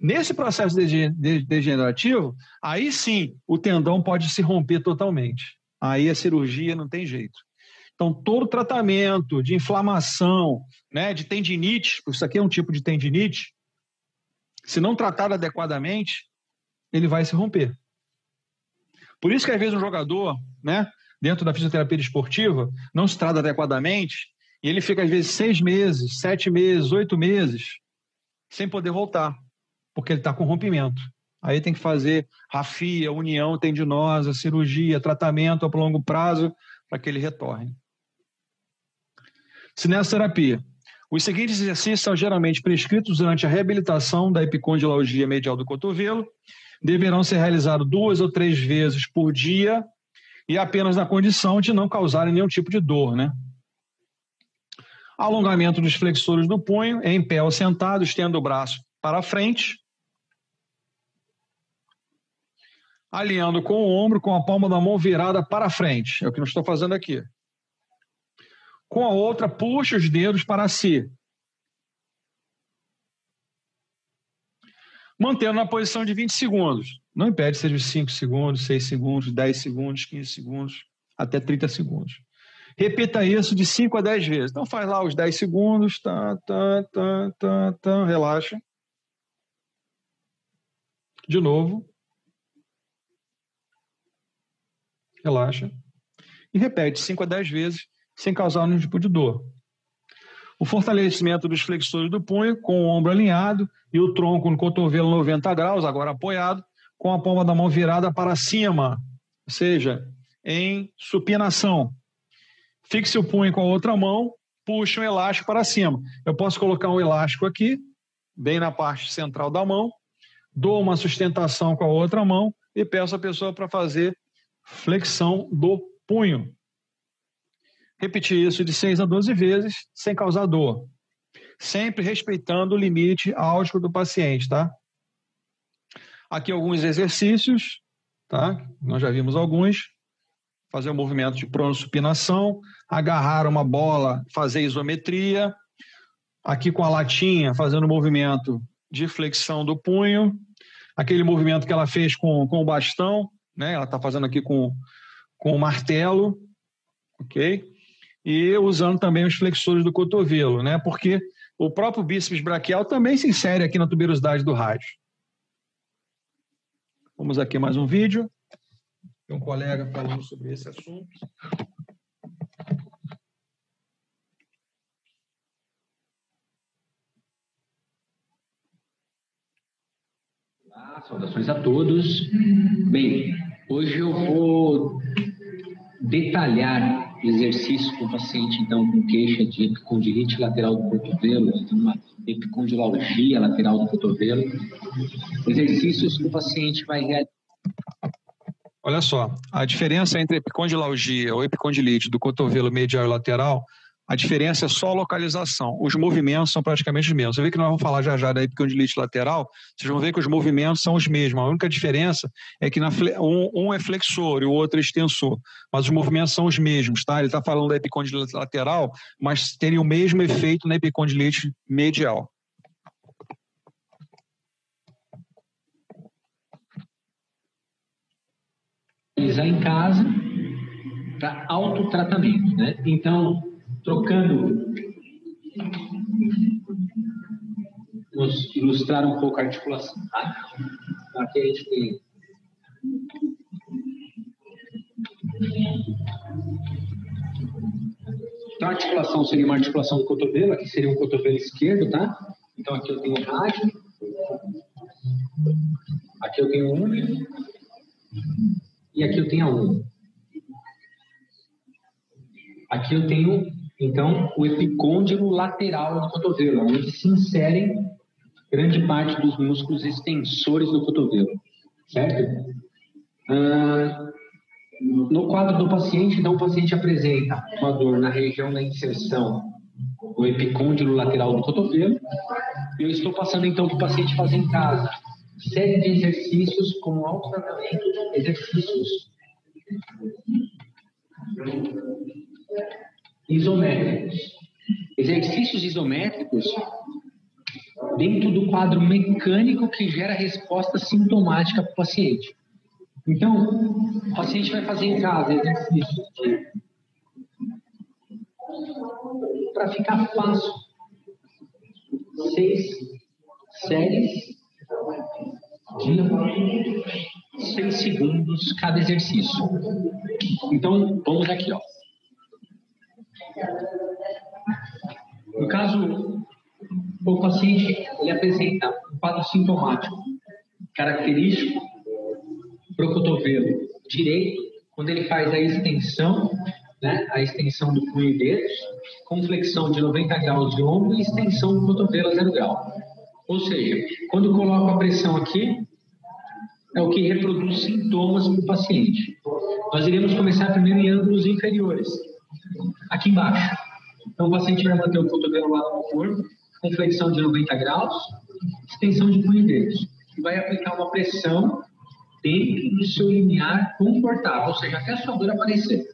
Nesse processo degenerativo, aí sim o tendão pode se romper totalmente. Aí a cirurgia não tem jeito. Então, todo tratamento de inflamação, né, de tendinite, isso aqui é um tipo de tendinite, se não tratado adequadamente, ele vai se romper. Por isso que às vezes um jogador, né, dentro da fisioterapia esportiva, não se trata adequadamente, e ele fica às vezes 6 meses, 7 meses, 8 meses, sem poder voltar, porque ele está com rompimento. Aí tem que fazer rafia, união tendinosa, cirurgia, tratamento a longo prazo para que ele retorne. Cinesioterapia. Os seguintes exercícios são geralmente prescritos durante a reabilitação da epicondilalgia medial do cotovelo. Deverão ser realizados 2 ou 3 vezes por dia e apenas na condição de não causarem nenhum tipo de dor, né? Alongamento dos flexores do punho, em pé ou sentado, estenda o braço para frente, alinhando com o ombro, com a palma da mão virada para frente. É o que eu estou fazendo aqui. Com a outra, puxa os dedos para si. Mantendo na posição de 20 segundos. Não impede seja 5 segundos, 6 segundos, 10 segundos, 15 segundos, até 30 segundos. Repita isso de 5 a 10 vezes. Então faz lá os 10 segundos, relaxa. De novo. Relaxa. E repete 5 a 10 vezes, sem causar nenhum tipo de dor. O fortalecimento dos flexores do punho, com o ombro alinhado e o tronco no cotovelo 90 graus, agora apoiado, com a palma da mão virada para cima, ou seja, em supinação. Fixe o punho com a outra mão, puxe um elástico para cima. Eu posso colocar um elástico aqui, bem na parte central da mão, dou uma sustentação com a outra mão e peço a pessoa para fazer flexão do punho. Repetir isso de 6 a 12 vezes, sem causar dor. Sempre respeitando o limite álgico do paciente, tá? Aqui alguns exercícios, tá? Nós já vimos alguns. Fazer o movimento de pronossupinação, agarrar uma bola, fazer isometria. Aqui com a latinha, fazendo o movimento de flexão do punho. Aquele movimento que ela fez com o bastão, né? Ela está fazendo aqui com o martelo, ok? E usando também os flexores do cotovelo, né? Porque o próprio bíceps braquial também se insere aqui na tuberosidade do rádio. Vamos aqui mais um vídeo. Tem um colega falando sobre esse assunto. Olá, saudações a todos. Bem, hoje eu vou detalhar exercícios com o paciente, então, com queixa de epicondilite lateral do cotovelo, uma epicondilalgia lateral do cotovelo. Exercícios que o paciente vai realizar. Olha só, a diferença entre epicondilalgia ou epicondilite do cotovelo medial e lateral, a diferença é só a localização. Os movimentos são praticamente os mesmos. Você vê que nós vamos falar já da epicondilite lateral, vocês vão ver que os movimentos são os mesmos. A única diferença é que um é flexor e o outro é extensor, mas os movimentos são os mesmos, tá? Ele está falando da epicondilite lateral, mas teria o mesmo efeito na epicondilite medial. Em casa para autotratamento, né? Então, trocando, vamos ilustrar um pouco a articulação, tá? Aqui a gente tem então, a articulação seria uma articulação do cotovelo, aqui seria um cotovelo esquerdo, tá? Então, aqui eu tenho o rádio, aqui eu tenho o úmero, e aqui eu tenho a unha. Aqui eu tenho, então, o epicôndilo lateral do cotovelo, onde se inserem grande parte dos músculos extensores do cotovelo, certo? No quadro do paciente, então, o paciente apresenta uma dor na região da inserção do epicôndilo lateral do cotovelo. E eu estou passando, então, para o paciente fazer em casa série de exercícios como autotratamento, exercícios isométricos. Exercícios isométricos dentro do quadro mecânico que gera resposta sintomática para o paciente. Então, o paciente vai fazer em casa exercícios para ficar fácil. 6 séries de 6 segundos cada exercício. Então, vamos aqui, ó. No caso, o paciente ele apresenta um quadro sintomático característico para o cotovelo direito, quando ele faz a extensão, né, a extensão do punho e dedos, com flexão de 90 graus de ombro e extensão do cotovelo a 0 grau. Ou seja, quando eu coloco a pressão aqui, é o que reproduz sintomas para o paciente. Nós iremos começar primeiro em ângulos inferiores, aqui embaixo. Então, o paciente vai manter o cotovelo lá no corpo, com flexão de 90 graus, extensão de punho e dedos. E vai aplicar uma pressão dentro do seu limiar confortável, ou seja, até a sua dor aparecer.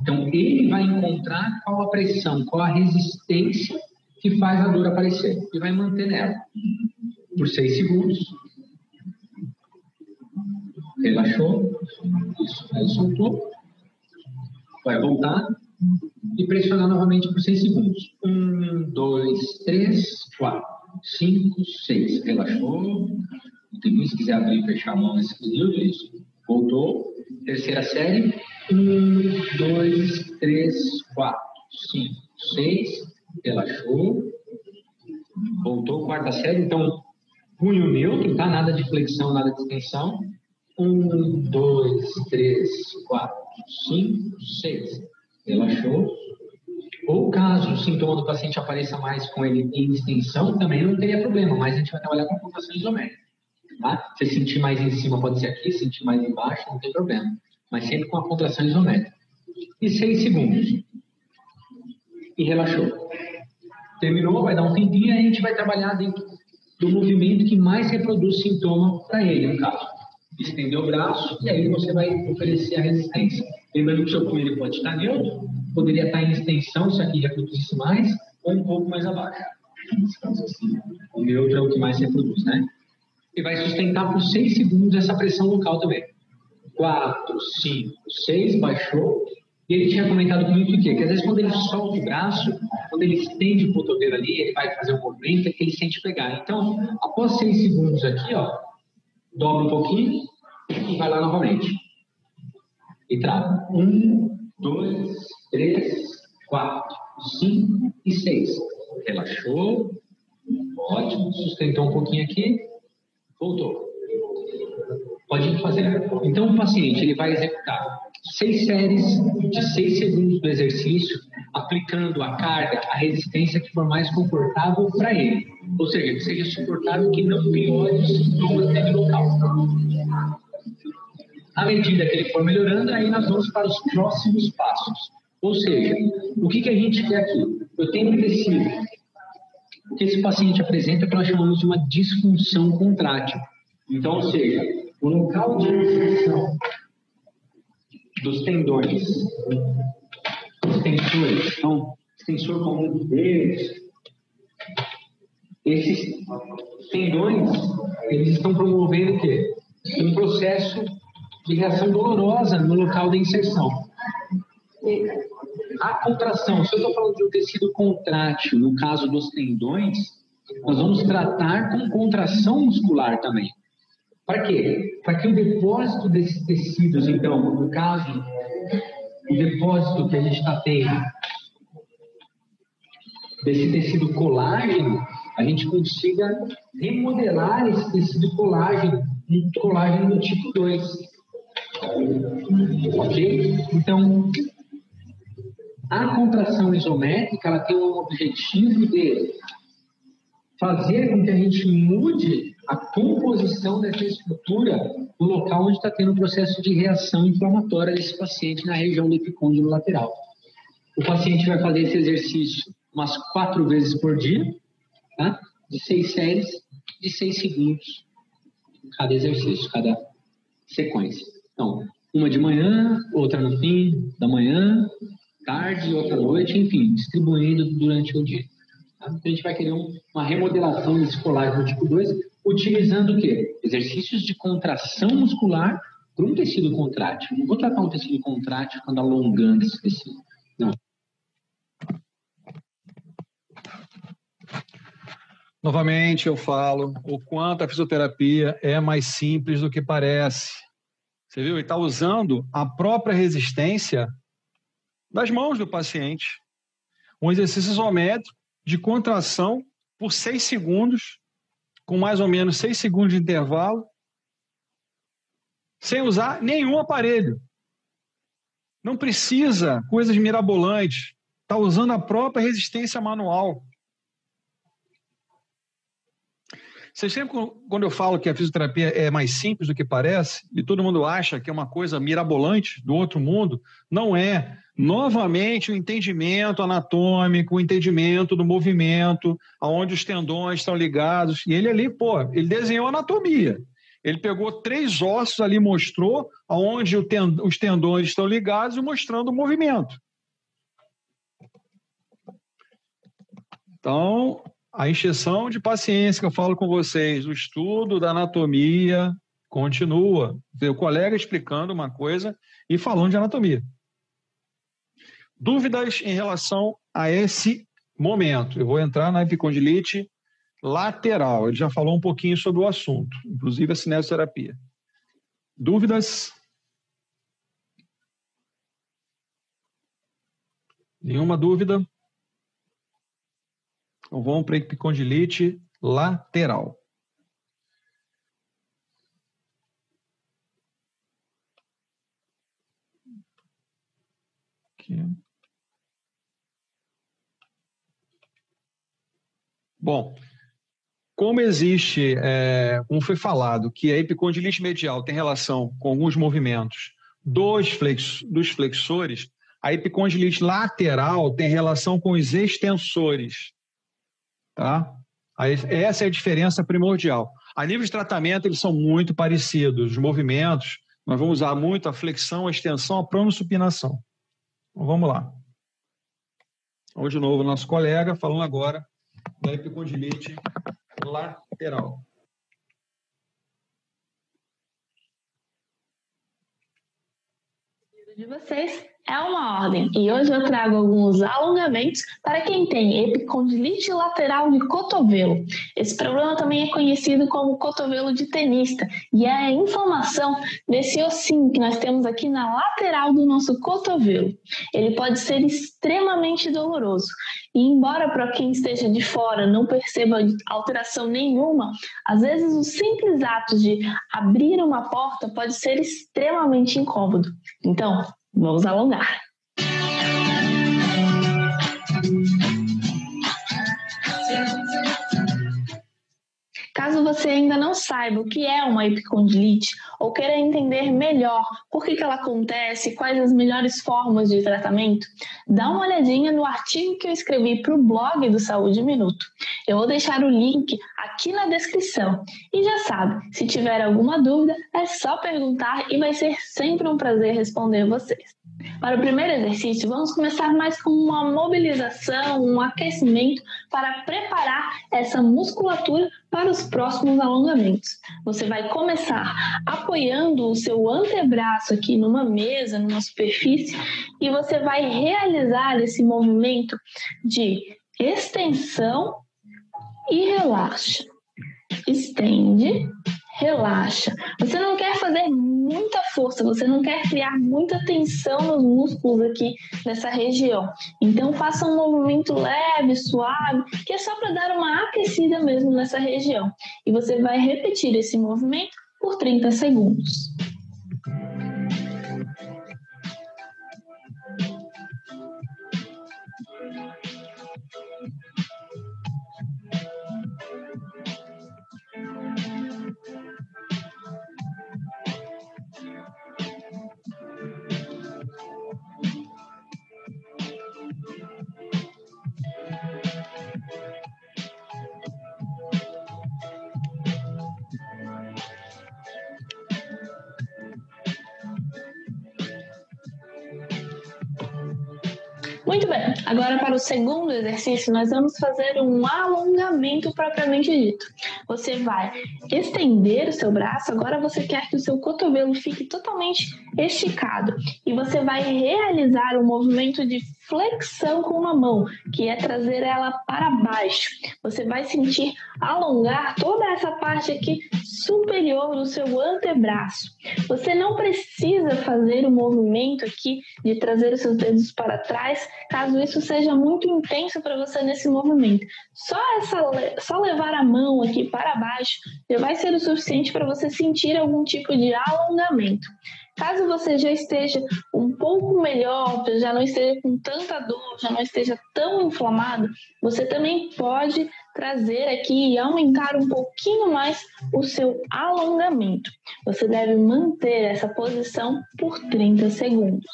Então, ele vai encontrar qual a pressão, qual a resistência que faz a dor aparecer. E vai manter nela por 6 segundos. Relaxou. Isso, aí soltou. Vai voltar e pressionar novamente por 6 segundos. 1, 2, 3, 4, 5, 6. Relaxou. Se quiser abrir e fechar a mão nesse período, isso. Voltou. Terceira série. 1, 2, 3, 4, 5, 6. Relaxou. Voltou. Quarta série. Então, punho neutro, tá? Nada de flexão, nada de extensão. 1, 2, 3, 4, 5, 6. Relaxou. Ou caso o sintoma do paciente apareça mais com ele em extensão, também não teria problema, mas a gente vai trabalhar com a contração isométrica. Tá? Se sentir mais em cima, pode ser aqui, se sentir mais embaixo, não tem problema. Mas sempre com a contração isométrica. E 6 segundos. E relaxou. Terminou, vai dar um tempinho e a gente vai trabalhar dentro do movimento que mais reproduz sintoma para ele, no caso. Estender o braço e aí você vai oferecer a resistência. Lembrando que o seu punho ele pode estar neutro, poderia estar em extensão, se aqui reproduzisse mais, ou um pouco mais abaixo. O neutro é o que mais reproduz, né? e vai sustentar por 6 segundos essa pressão local também. 4, 5, 6, baixou. E ele tinha comentado comigo o quê? Que às vezes quando ele solta o braço, quando ele estende o cotovelo ali, ele vai fazer um movimento que ele sente pegar. Então, após 6 segundos aqui, ó, dobra um pouquinho e vai lá novamente. E trava. 1, 2, 3, 4, 5 e 6. Relaxou. Ótimo. Sustentou um pouquinho aqui. Voltou. Pode fazer. Então, o paciente ele vai executar 6 séries de 6 segundos do exercício, aplicando a carga, a resistência que for mais confortável para ele. Ou seja, que seja suportável, que não piore os sintomas dele local. À medida que ele for melhorando, aí nós vamos para os próximos passos. Ou seja, o que a gente quer aqui? Eu tenho um tecido. O que esse paciente apresenta é o que nós chamamos de uma disfunção contrátil. Então, ou seja, o local de inserção dos tendões, os tensores, então, tensor comum deles, esses tendões, eles estão promovendo o quê? Um processo de reação dolorosa no local da inserção. A contração, se eu estou falando de um tecido contrátil, no caso dos tendões, nós vamos tratar com contração muscular também. Para quê? Para que o depósito desses tecidos, então, no caso, o depósito que a gente está tendo desse tecido colágeno, a gente consiga remodelar esse tecido colágeno do tipo 2. Ok? Então, a contração isométrica ela tem um objetivo de fazer com que a gente mude a composição dessa estrutura no local onde está tendo um processo de reação inflamatória desse paciente na região do epicôndilo lateral. O paciente vai fazer esse exercício umas 4 vezes por dia, tá? De 6 séries, de 6 segundos, cada exercício, cada sequência. Então, uma de manhã, outra no fim da manhã, tarde, outra à noite, enfim, distribuindo durante o dia. Tá? Então, a gente vai querer uma remodelação desse colágeno tipo 2, utilizando o quê? Exercícios de contração muscular para um tecido contrátil. Não vou tratar um tecido contrátil ficando alongando esse tecido. Não. Novamente eu falo o quanto a fisioterapia é mais simples do que parece. Você viu? Ele está usando a própria resistência das mãos do paciente. Um exercício isométrico de contração por 6 segundos, com mais ou menos 6 segundos de intervalo, sem usar nenhum aparelho. Não precisa coisas mirabolantes. Está usando a própria resistência manual. Vocês sempre, quando eu falo que a fisioterapia é mais simples do que parece, e todo mundo acha que é uma coisa mirabolante do outro mundo, não é. Novamente, o entendimento anatômico, o entendimento do movimento, aonde os tendões estão ligados. E ele ali, ele desenhou anatomia. Ele pegou 3 ossos ali, mostrou aonde os tendões estão ligados e mostrando o movimento. Então, a encheção de paciência que eu falo com vocês, o estudo da anatomia continua. O colega explicando uma coisa e falando de anatomia. Dúvidas em relação a esse momento? Eu vou entrar na epicondilite lateral. Ele já falou um pouquinho sobre o assunto, inclusive a cinesioterapia. Dúvidas? Nenhuma dúvida? Então vamos para a epicondilite lateral. Aqui. Bom, como existe, como foi falado, que a epicondilite medial tem relação com alguns movimentos dos flexores, a epicondilite lateral tem relação com os extensores. Tá? Essa é a diferença primordial. A nível de tratamento, eles são muito parecidos. Os movimentos, nós vamos usar muito a flexão, a extensão, a pronossupinação. Então, vamos lá. Vamos de novo, nosso colega falando agora da epicondilite lateral. De vocês é uma ordem e hoje eu trago alguns alongamentos para quem tem epicondilite lateral de cotovelo. Esse problema também é conhecido como cotovelo de tenista e é a inflamação desse ossinho que nós temos aqui na lateral do nosso cotovelo. Ele pode ser extremamente doloroso e embora para quem esteja de fora não perceba alteração nenhuma, às vezes o simples ato de abrir uma porta pode ser extremamente incômodo. Então, vamos alongar. Caso você ainda não saiba o que é uma epicondilite ou queira entender melhor por que ela acontece, quais as melhores formas de tratamento, dá uma olhadinha no artigo que eu escrevi para o blog do Saúde Minuto. Eu vou deixar o link aqui na descrição. E já sabe, se tiver alguma dúvida, é só perguntar e vai ser sempre um prazer responder vocês. Para o primeiro exercício, vamos começar mais com uma mobilização, um aquecimento para preparar essa musculatura para os próximos alongamentos. Você vai começar apoiando o seu antebraço aqui numa mesa, numa superfície, e você vai realizar esse movimento de extensão e relaxa. Estende, relaxa. Você não quer fazer muita força, você não quer criar muita tensão nos músculos aqui nessa região. Então faça um movimento leve, suave, que é só para dar uma aquecida mesmo nessa região. E você vai repetir esse movimento por 30 segundos. Muito bem, agora para o segundo exercício nós vamos fazer um alongamento propriamente dito. Você vai estender o seu braço, agora você quer que o seu cotovelo fique totalmente esticado e você vai realizar um movimento de flexão com uma mão, que é trazer ela para baixo. Você vai sentir alongar toda essa parte aqui superior do seu antebraço. Você não precisa fazer o movimento aqui de trazer os seus dedos para trás, caso isso seja muito intenso para você nesse movimento. Só levar a mão aqui para baixo já vai ser o suficiente para você sentir algum tipo de alongamento. Caso você já esteja um pouco melhor, já não esteja com tanta dor, já não esteja tão inflamado, você também pode trazer aqui e aumentar um pouquinho mais o seu alongamento. Você deve manter essa posição por 30 segundos.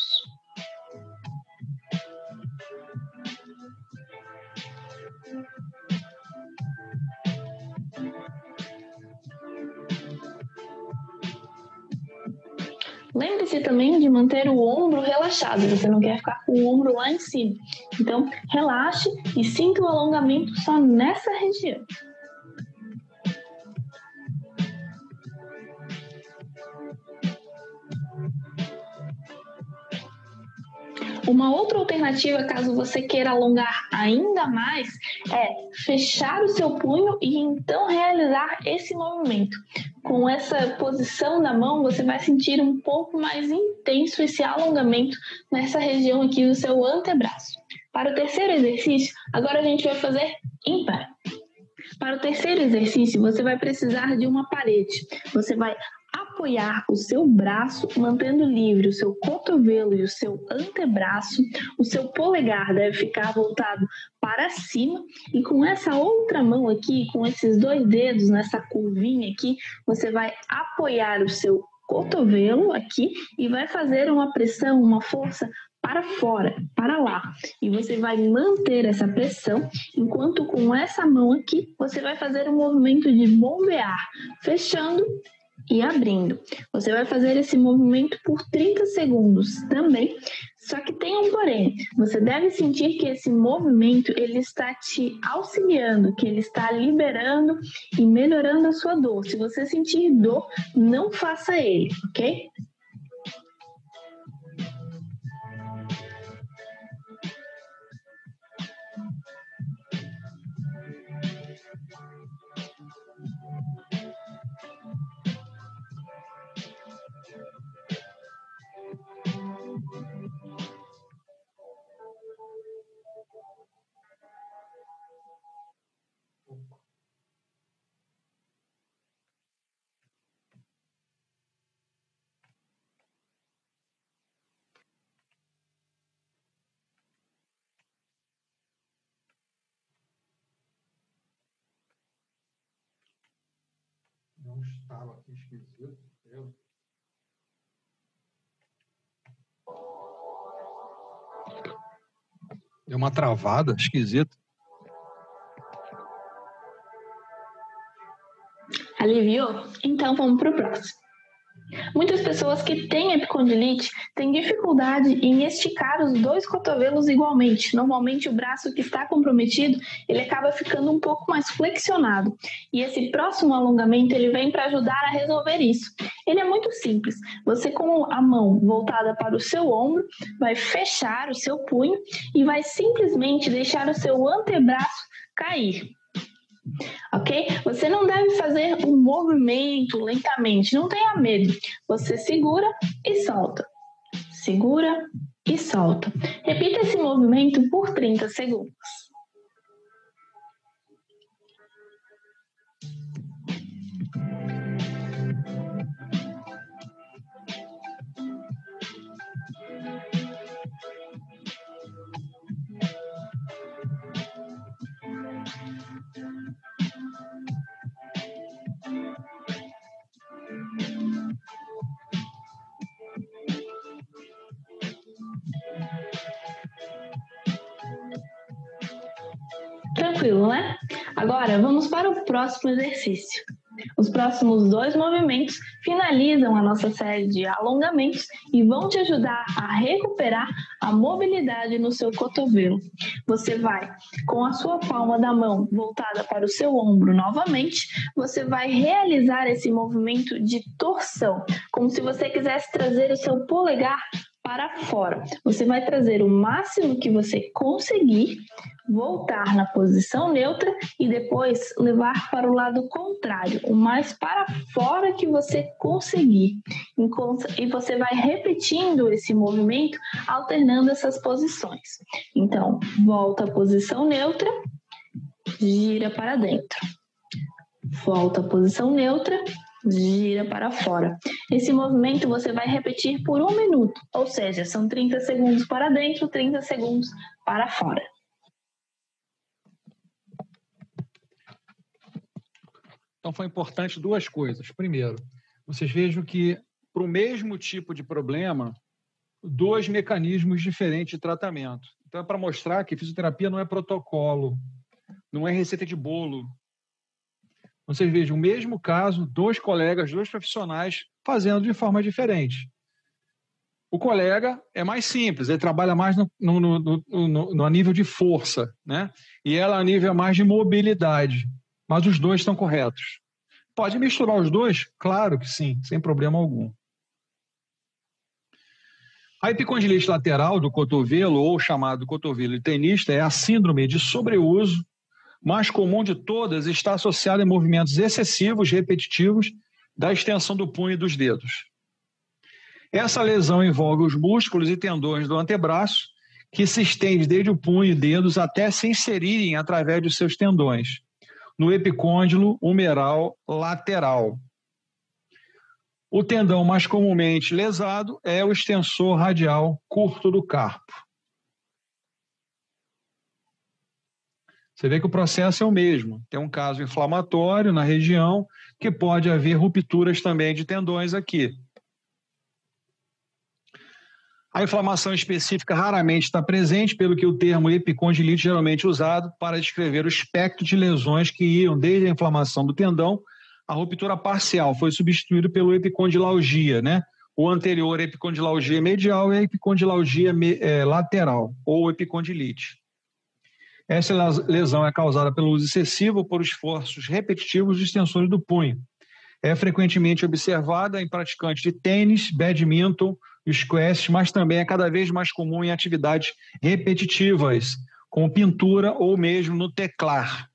Lembre-se também de manter o ombro relaxado, você não quer ficar com o ombro lá em cima. Então, relaxe e sinta o alongamento só nessa região. Uma outra alternativa, caso você queira alongar ainda mais, é fechar o seu punho e então realizar esse movimento. Com essa posição da mão, você vai sentir um pouco mais intenso esse alongamento nessa região aqui do seu antebraço. Para o terceiro exercício, agora a gente vai fazer em pé. Para o terceiro exercício, você vai precisar de uma parede. Você vai apoiar o seu braço, mantendo livre o seu cotovelo e o seu antebraço. O seu polegar deve ficar voltado para cima e com essa outra mão aqui, com esses dois dedos nessa curvinha aqui, você vai apoiar o seu cotovelo aqui e vai fazer uma pressão, uma força para fora, para lá. E você vai manter essa pressão, enquanto com essa mão aqui, você vai fazer um movimento de bombear, fechando e abrindo. Você vai fazer esse movimento por 30 segundos também, só que tem um porém. Você deve sentir que esse movimento ele está te auxiliando, que ele está liberando e melhorando a sua dor. Se você sentir dor, não faça ele, ok? um estalo aqui esquisito. Deu uma travada esquisita. Aliviou? Então vamos para o próximo. Muitas pessoas que têm epicondilite têm dificuldade em esticar os dois cotovelos igualmente. Normalmente o braço que está comprometido, ele acaba ficando um pouco mais flexionado. E esse próximo alongamento, ele vem para ajudar a resolver isso. Ele é muito simples. Você, com a mão voltada para o seu ombro, vai fechar o seu punho e vai simplesmente deixar o seu antebraço cair. Ok? Você não deve fazer um movimento lentamente, não tenha medo. Você segura e solta. Segura e solta. Repita esse movimento por 30 segundos. Tranquilo, né? Agora, vamos para o próximo exercício. Os próximos 2 movimentos finalizam a nossa série de alongamentos e vão te ajudar a recuperar a mobilidade no seu cotovelo. Você vai, com a sua palma da mão voltada para o seu ombro novamente, você vai realizar esse movimento de torção, como se você quisesse trazer o seu polegar para fora. Você vai trazer o máximo que você conseguir, voltar na posição neutra e depois levar para o lado contrário, o mais para fora que você conseguir. E você vai repetindo esse movimento, alternando essas posições. Então, volta à posição neutra, gira para dentro. Volta à posição neutra, gira para fora. Esse movimento você vai repetir por 1 minuto, ou seja, são 30 segundos para dentro, 30 segundos para fora. Então, foi importante 2 coisas. Primeiro, vocês vejam que, para o mesmo tipo de problema, 2 mecanismos diferentes de tratamento. Então, é para mostrar que fisioterapia não é protocolo, não é receita de bolo. Vocês vejam o mesmo caso, 2 colegas, 2 profissionais fazendo de forma diferente. O colega é mais simples, ele trabalha mais no nível de força, né? E ela a nível mais de mobilidade. Mas os 2 estão corretos. Pode misturar os 2? Claro que sim, sem problema algum. A epicondilite lateral do cotovelo, ou chamado cotovelo de tenista, é a síndrome de sobreuso mais comum de todas, está associada a movimentos excessivos, repetitivos, da extensão do punho e dos dedos. Essa lesão envolve os músculos e tendões do antebraço, que se estende desde o punho e dedos até se inserirem através de seus tendões, no epicôndilo humeral lateral. O tendão mais comumente lesado é o extensor radial curto do carpo. Você vê que o processo é o mesmo. Tem um caso inflamatório na região, que pode haver rupturas também de tendões aqui. A inflamação específica raramente está presente, pelo que o termo epicondilite geralmente é usado para descrever o espectro de lesões que iam desde a inflamação do tendão. A ruptura parcial foi substituída pelo epicondilalgia, né? O anterior, epicondilalgia medial, e a epicondilalgia lateral, ou epicondilite. Essa lesão é causada pelo uso excessivo ou por esforços repetitivos dos extensores do punho. É frequentemente observada em praticantes de tênis, badminton e squash, mas também é cada vez mais comum em atividades repetitivas, como pintura ou mesmo no teclar.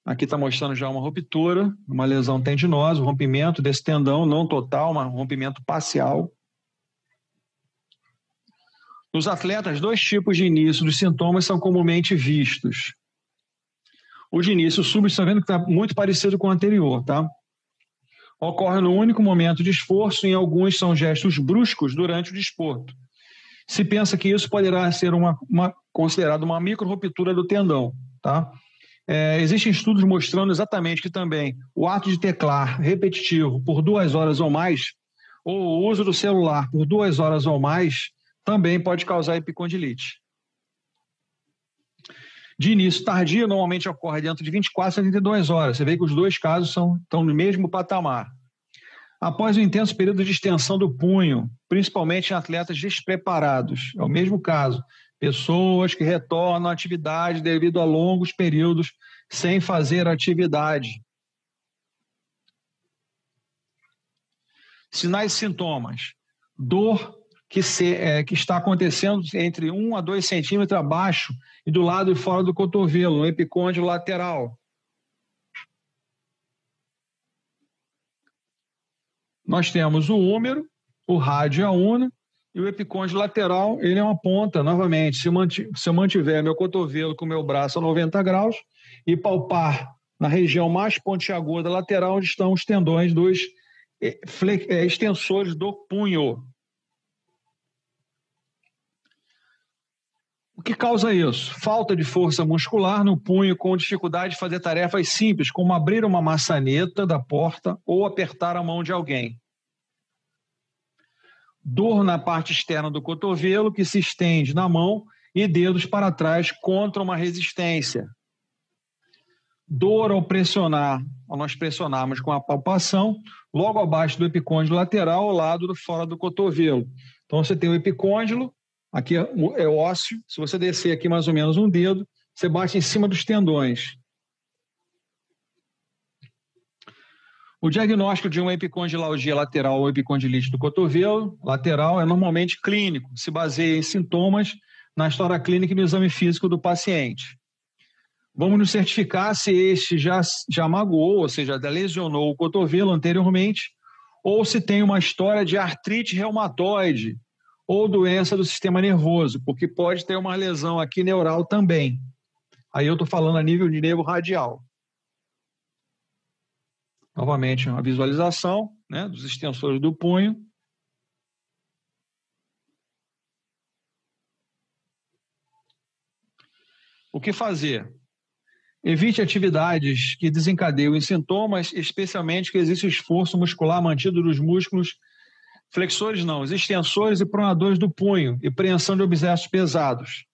Aqui está mostrando já uma ruptura, uma lesão tendinosa, um rompimento desse tendão, não total, mas um rompimento parcial. Nos atletas, 2 tipos de início dos sintomas são comumente vistos. O de início súbito, está vendo que está muito parecido com o anterior, tá? Ocorre no único momento de esforço, em alguns são gestos bruscos durante o desporto. Se pensa que isso poderá ser considerado uma micro-ruptura do tendão, tá? Existem estudos mostrando exatamente que também o ato de teclar repetitivo por 2 horas ou mais, ou o uso do celular por 2 horas ou mais, também pode causar epicondilite. De início tardio, normalmente ocorre dentro de 24 a 72 horas. Você vê que os dois casos estão no mesmo patamar. Após um intenso período de extensão do punho, principalmente em atletas despreparados, é o mesmo caso. Pessoas que retornam à atividade devido a longos períodos sem fazer atividade. Sinais e sintomas. Dor que está acontecendo entre 1 a 2 centímetros abaixo e do lado e fora do cotovelo, no epicôndilo lateral. Nós temos o húmero, o rádio e a una, e o epicôndilo lateral, ele é uma ponta, novamente. Se eu mantiver meu cotovelo com o meu braço a 90 graus e palpar na região mais pontiaguda lateral, onde estão os tendões dos extensores do punho. O que causa isso? Falta de força muscular no punho, com dificuldade de fazer tarefas simples, como abrir uma maçaneta da porta ou apertar a mão de alguém. Dor na parte externa do cotovelo, que se estende na mão e dedos para trás contra uma resistência. Dor ao nós pressionarmos com a palpação, logo abaixo do epicôndilo lateral, ao lado do fora do cotovelo. Então, você tem o epicôndilo, aqui é ósseo. Se você descer aqui mais ou menos um dedo, você bate em cima dos tendões. O diagnóstico de uma epicondilalgia lateral ou epicondilite do cotovelo lateral é normalmente clínico, se baseia em sintomas na história clínica e no exame físico do paciente. Vamos nos certificar se este já magoou, ou seja, lesionou o cotovelo anteriormente, ou se tem uma história de artrite reumatoide ou doença do sistema nervoso, porque pode ter uma lesão aqui neural também. Aí eu estou falando a nível de nervo radial. Novamente, uma visualização, né, dos extensores do punho. O que fazer? Evite atividades que desencadeiem sintomas, especialmente que existe esforço muscular mantido dos músculos flexores, não, os extensores e pronadores do punho e preensão de objetos pesados.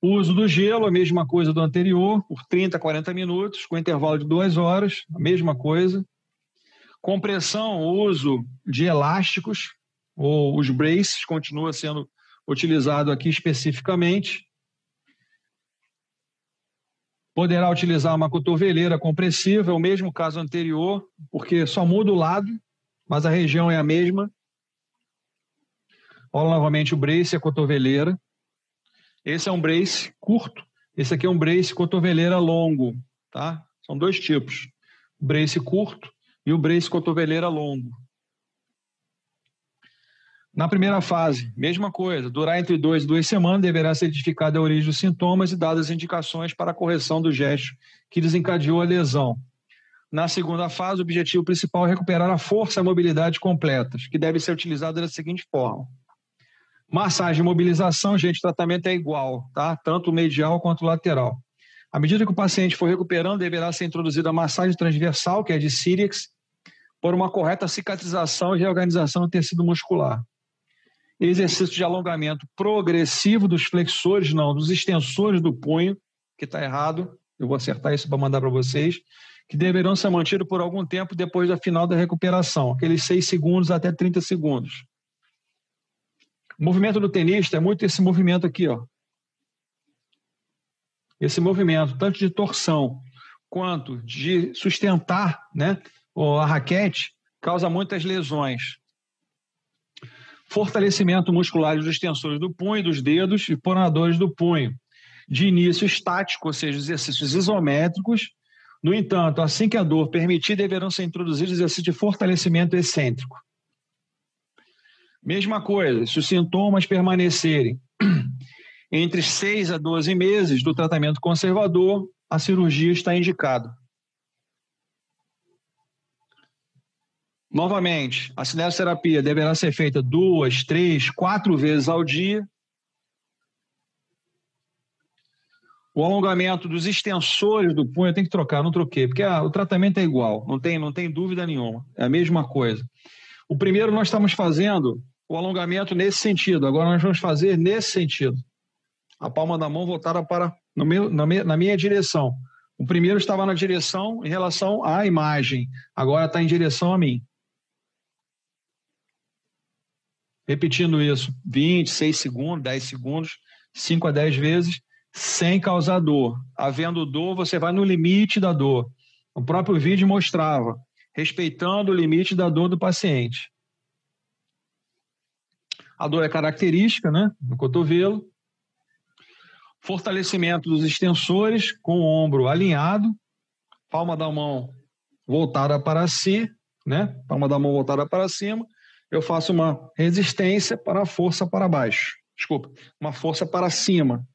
O uso do gelo, a mesma coisa do anterior, por 30 a 40 minutos, com intervalo de 2 horas, a mesma coisa. Compressão, o uso de elásticos, ou os braces, continua sendo utilizado aqui especificamente. Poderá utilizar uma cotoveleira compressiva, é o mesmo caso anterior, porque só muda o lado, mas a região é a mesma. Olha novamente o brace e a cotoveleira. Esse é um brace curto, esse aqui é um brace cotoveleira longo, tá? São 2 tipos, o brace curto e o brace cotoveleira longo. Na primeira fase, mesma coisa, durar entre 2 e 2 semanas, deverá ser identificada a origem dos sintomas e dadas as indicações para a correção do gesto que desencadeou a lesão. Na segunda fase, o objetivo principal é recuperar a força e a mobilidade completas, que deve ser utilizada da seguinte forma. Massagem e mobilização, gente, o tratamento é igual, tá? Tanto o medial quanto o lateral. À medida que o paciente for recuperando, deverá ser introduzida a massagem transversal, que é de Sirix, por uma correta cicatrização e reorganização do tecido muscular. Exercício de alongamento progressivo dos flexores, não, dos extensores do punho, que está errado, eu vou acertar isso para mandar para vocês, que deverão ser mantidos por algum tempo depois da final da recuperação, aqueles 6 segundos até 30 segundos. O movimento do tenista é muito esse movimento aqui, ó. Esse movimento, tanto de torção quanto de sustentar, né, a raquete, causa muitas lesões. Fortalecimento muscular dos extensores do punho, dos dedos e pronadores do punho. De início estático, ou seja, exercícios isométricos. No entanto, assim que a dor permitir, deverão ser introduzidos exercícios de fortalecimento excêntrico. Mesma coisa, se os sintomas permanecerem entre 6 a 12 meses do tratamento conservador, a cirurgia está indicada. Novamente, a cinesioterapia deverá ser feita 2, 3, 4 vezes ao dia. O alongamento dos extensores do punho, eu tenho que trocar, não troquei, porque o tratamento é igual, não tem dúvida nenhuma, é a mesma coisa. O primeiro nós estamos fazendo o alongamento nesse sentido, agora nós vamos fazer nesse sentido. A palma da mão voltada para na minha direção. O primeiro estava na direção em relação à imagem, agora está em direção a mim. Repetindo isso, 20, 6 segundos, 10 segundos, 5 a 10 vezes, sem causar dor. Havendo dor, você vai no limite da dor. O próprio vídeo mostrava, respeitando o limite da dor do paciente. A dor é característica, né, no cotovelo. Fortalecimento dos extensores com o ombro alinhado, palma da mão voltada para si, né? Palma da mão voltada para cima. Eu faço uma resistência para a força para baixo. Desculpa, uma força para cima.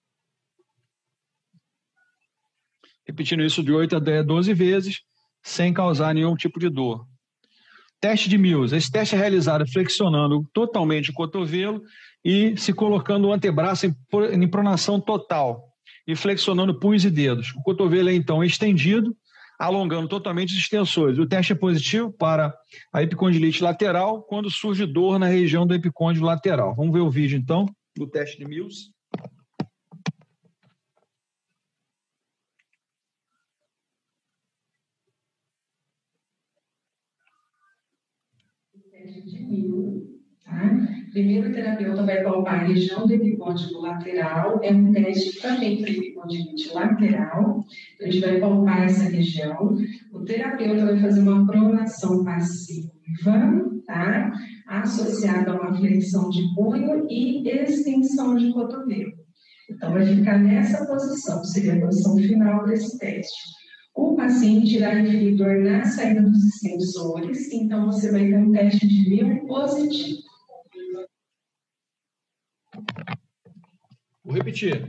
Repetindo isso de 8 a 12 vezes, sem causar nenhum tipo de dor. Teste de Mills. Esse teste é realizado flexionando totalmente o cotovelo e se colocando o antebraço em pronação total e flexionando punhos e dedos. O cotovelo é então estendido, alongando totalmente os extensores. O teste é positivo para a epicondilite lateral quando surge dor na região do epicôndilo lateral. Vamos ver o vídeo então do teste de Mills. De Mills, tá? Primeiro, o terapeuta vai palpar a região do epicôndilo lateral, é um teste também para epicondilite lateral, então a gente vai palpar essa região, o terapeuta vai fazer uma pronação passiva, tá? Associada a uma flexão de punho e extensão de cotovelo. Então, vai ficar nessa posição, seria a posição final desse teste. O paciente irá referir dor na saída dos extensores, então você vai ter um teste de Mills positivo. Vou repetir.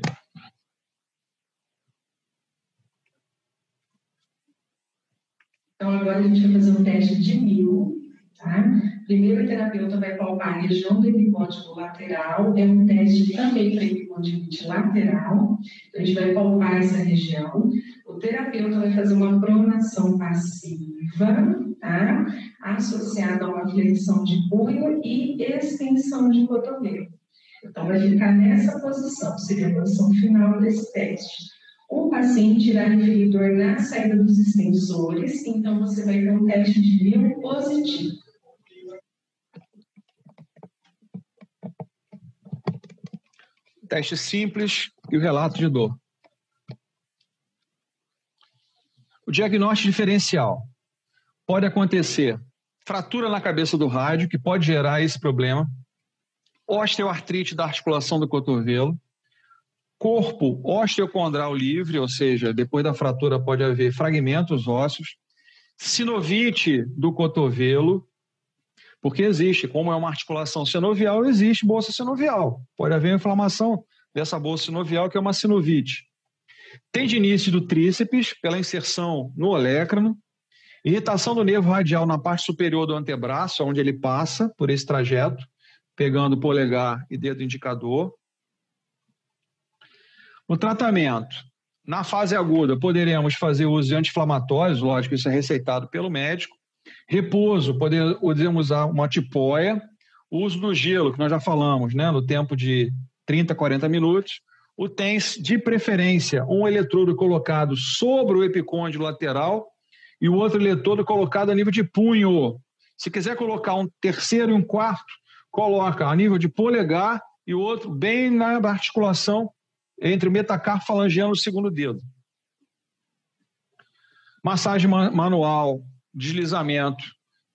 Então, agora a gente vai fazer um teste de Mills, tá? Primeiro, o terapeuta vai palpar a região do epicôndilo lateral, é um teste também para epicondilite lateral, então a gente vai palpar essa região. O terapeuta vai fazer uma pronação passiva, tá? Associada a uma flexão de punho e extensão de cotovelo. Então, vai ficar nessa posição, seria a posição final desse teste. O paciente irá referir dor na saída dos extensores, então você vai ter um teste de Mills positivo. Teste simples e o relato de dor. O diagnóstico diferencial. Pode acontecer fratura na cabeça do rádio, que pode gerar esse problema, osteoartrite da articulação do cotovelo, corpo osteocondral livre, ou seja, depois da fratura pode haver fragmentos ósseos, sinovite do cotovelo, porque existe, como é uma articulação sinovial, existe bolsa sinovial. Pode haver inflamação dessa bolsa sinovial, que é uma sinovite. Tendinite do tríceps, pela inserção no olecrano, irritação do nervo radial na parte superior do antebraço, onde ele passa por esse trajeto, pegando polegar e dedo indicador. O tratamento, na fase aguda, poderemos fazer uso de anti-inflamatórios, lógico, isso é receitado pelo médico. Repouso, podemos usar uma tipóia. O uso do gelo, que nós já falamos, né, no tempo de 30, 40 minutos. O TENS, de preferência, um eletrodo colocado sobre o epicôndilo lateral e o outro eletrodo colocado a nível de punho. Se quiser colocar um terceiro e um quarto, coloca a nível de polegar e o outro bem na articulação entre o metacarpo falangeano e o segundo dedo. Massagem manual, deslizamento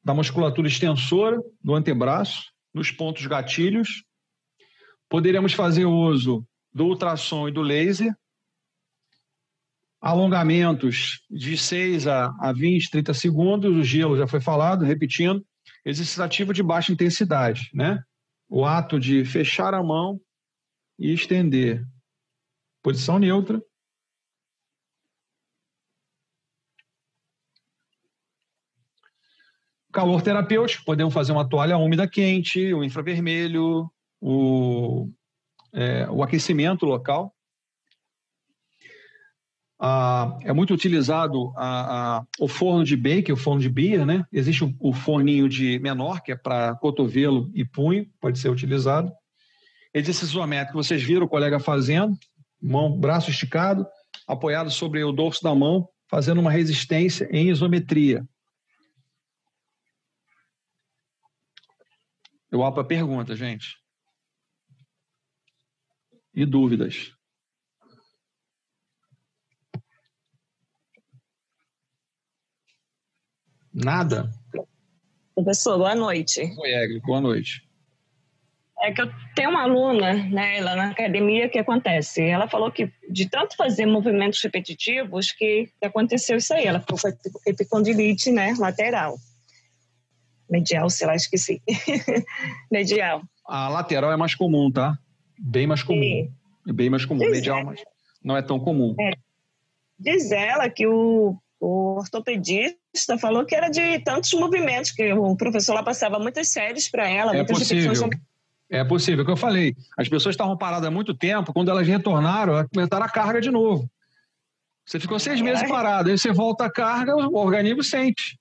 da musculatura extensora do antebraço, nos pontos gatilhos. Poderemos fazer uso do ultrassom e do laser. Alongamentos de 6 a 20, 30 segundos, o gelo já foi falado, repetindo. Exercício ativo de baixa intensidade, né? O ato de fechar a mão e estender. Posição neutra. Calor terapêutico, podemos fazer uma toalha úmida quente, o infravermelho, o aquecimento local. É muito utilizado o forno de bake, o forno de beer, né? Existe o forninho de menor, que é para cotovelo e punho, pode ser utilizado. Exercício isométrico, vocês viram o colega fazendo, braço esticado, apoiado sobre o dorso da mão, fazendo uma resistência em isometria. Eu abro a pergunta, gente. E dúvidas? Nada? Professor, boa noite. Oi, Egli, boa noite. É que eu tenho uma aluna, né, lá na academia, que acontece? Ela falou que de tanto fazer movimentos repetitivos que aconteceu isso aí. Ela ficou com epicondilite, né, lateral. Medial, sei lá, esqueci. Medial. A lateral é mais comum, tá? Bem mais comum. Sim. É bem mais comum. Medial mas não é tão comum. Diz ela que o ortopedista falou que era de tantos movimentos, que o professor lá passava muitas séries para ela. É possível. É possível, que eu falei. As pessoas estavam paradas há muito tempo, quando elas retornaram, aumentaram a carga de novo. Você ficou 6 meses parado, aí você volta a carga, o organismo sente.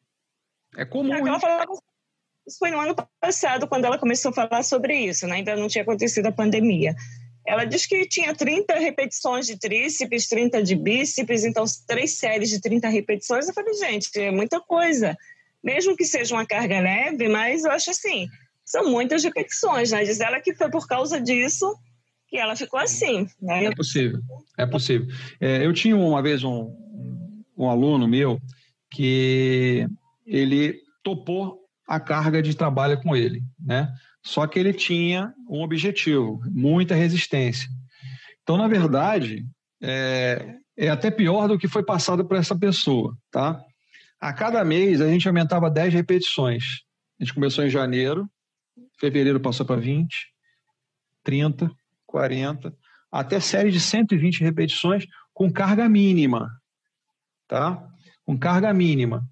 É comum. Ela falava, isso foi no ano passado, quando ela começou a falar sobre isso, né? Ainda não tinha acontecido a pandemia. Ela disse que tinha 30 repetições de tríceps, 30 de bíceps, então 3 séries de 30 repetições. Eu falei, gente, é muita coisa. Mesmo que seja uma carga leve, mas eu acho assim, são muitas repetições, né? Diz ela que foi por causa disso que ela ficou assim, né? É possível, é possível. Eu tinha uma vez um aluno meu que ele topou a carga de trabalho com ele, né? Só que ele tinha um objetivo, muita resistência. Então, na verdade, é até pior do que foi passado por essa pessoa, tá? A cada mês, a gente aumentava 10 repetições. A gente começou em janeiro, fevereiro passou para 20, 30, 40, até série de 120 repetições com carga mínima, tá? Com carga mínima.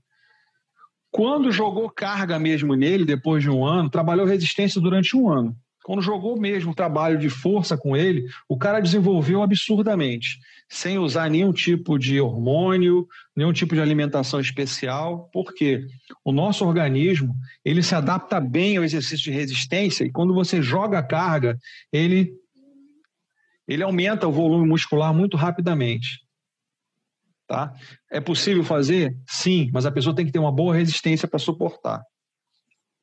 Quando jogou carga mesmo nele, depois de um ano, trabalhou resistência durante um ano. Quando jogou mesmo trabalho de força com ele, o cara desenvolveu absurdamente, sem usar nenhum tipo de hormônio, nenhum tipo de alimentação especial. Por quê? O nosso organismo, ele se adapta bem ao exercício de resistência e quando você joga a carga, ele aumenta o volume muscular muito rapidamente. Tá? É possível fazer? Sim, mas a pessoa tem que ter uma boa resistência para suportar.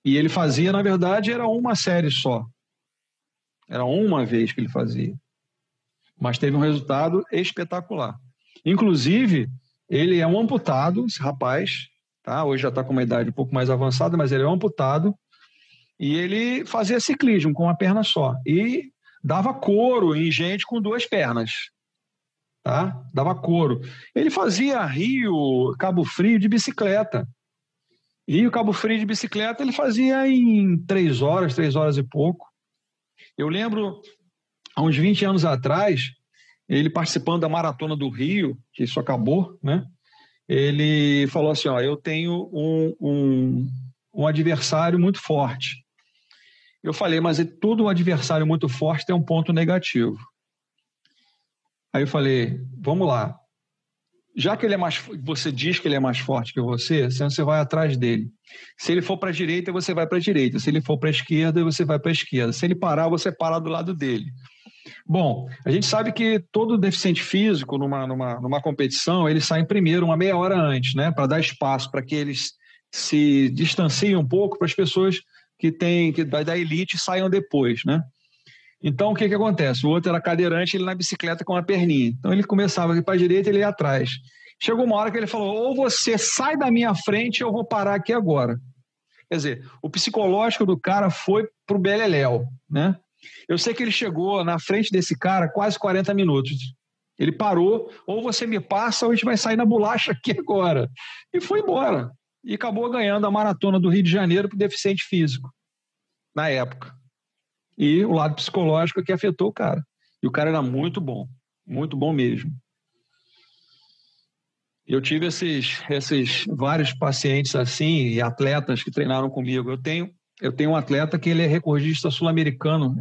E ele fazia, na verdade, era uma série só. Era uma vez que ele fazia. Mas teve um resultado espetacular. Inclusive, ele é um amputado, esse rapaz, tá? Hoje já está com uma idade um pouco mais avançada, mas ele é um amputado. E ele fazia ciclismo com uma perna só. E dava couro em gente com 2 pernas. Tá? Dava couro. Ele fazia Rio, Cabo Frio de bicicleta. Rio, Cabo Frio de bicicleta ele fazia em 3 horas e pouco. Eu lembro, há uns 20 anos atrás, ele participando da Maratona do Rio, que isso acabou, né? Ele falou assim, eu tenho um adversário muito forte. Eu falei, mas todo adversário muito forte tem um ponto negativo. Aí eu falei, vamos lá. Já que você diz que ele é mais forte que você vai atrás dele. Se ele for para a direita, você vai para a direita. Se ele for para a esquerda, você vai para a esquerda. Se ele parar, você para do lado dele. Bom, a gente sabe que todo deficiente físico, numa competição, ele sai em primeiro uma meia hora antes, né? Para dar espaço, para que eles se distanciem um pouco para as pessoas que da elite saiam depois, né? Então, o que acontece? O outro era cadeirante, ele na bicicleta com uma perninha. Então, ele começava aqui para a direita e ele ia atrás. Chegou uma hora que ele falou, ou você sai da minha frente, eu vou parar aqui agora. Quer dizer, o psicológico do cara foi para o beleléu, né? Eu sei que ele chegou na frente desse cara quase 40 minutos. Ele parou, ou você me passa, ou a gente vai sair na bolacha aqui agora. E foi embora. E acabou ganhando a maratona do Rio de Janeiro para o deficiente físico, na época. E o lado psicológico que afetou o cara. E o cara era muito bom mesmo. Eu tive esses vários pacientes assim, e atletas que treinaram comigo. Eu tenho um atleta que ele é recordista sul-americano,